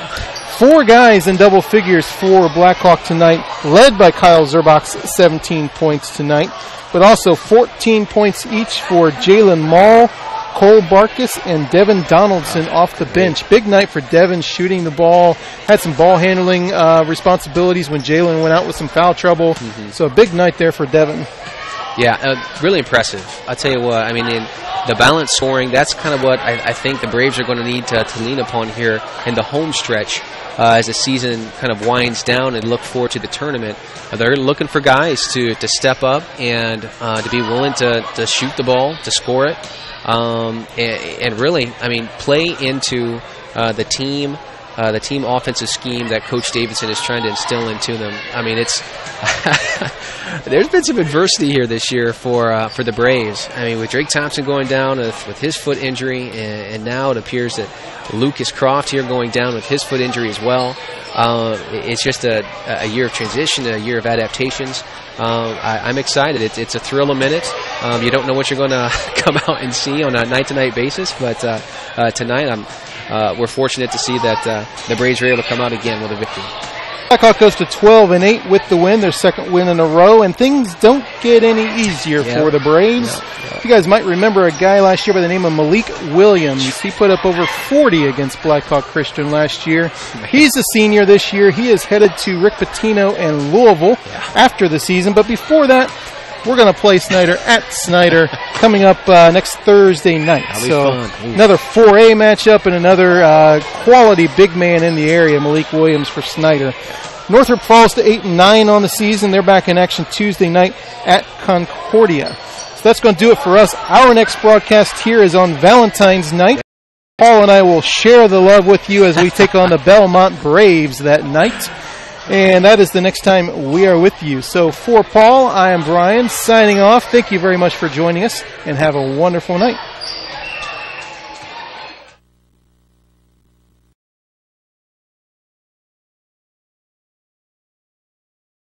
4 guys in double figures for Blackhawk tonight, led by Kyle Zerbach's 17 points tonight, but also 14 points each for Jalen Mall, Cole Barkus, and Devin Donaldson off the bench. Big night for Devin, shooting the ball. Had some ball handling responsibilities when Jalen went out with some foul trouble. So a big night there for Devin. Yeah, really impressive. I'll tell you what, I mean, in the balanced scoring, that's kind of what I think the Braves are going to need to lean upon here in the home stretch as the season kind of winds down and look forward to the tournament. They're looking for guys to step up and to be willing to shoot the ball, to score it. And really, I mean, play into the team offensive scheme that Coach Davidson is trying to instill into them. I mean, it's there's been some adversity here this year for the Braves. I mean, with Drake Thompson going down with his foot injury, and now it appears that Lucas Croft here going down with his foot injury as well. It's just a year of transition, a year of adaptations. I'm excited. It's a thrill a minute. You don't know what you're going to come out and see on a night-to-night basis, but tonight we're fortunate to see that the Braves were able to come out again with a victory. Blackhawk goes to 12-8 with the win, their second win in a row, and things don't get any easier for the Braves. You guys might remember a guy last year by the name of Malik Williams. He put up over 40 against Blackhawk Christian last year. He's a senior this year. He is headed to Rick Pitino and Louisville after the season, but before that, we're going to play Snyder at Snyder coming up next Thursday night. So another 4A matchup and another quality big man in the area, Malik Williams for Snyder. Northrop falls to 8-9 on the season. They're back in action Tuesday night at Concordia. So that's going to do it for us. Our next broadcast here is on Valentine's night. Paul and I will share the love with you as we take on the Belmont Braves that night. And that is the next time we are with you. So for Paul, I am Brian signing off. Thank you very much for joining us and have a wonderful night.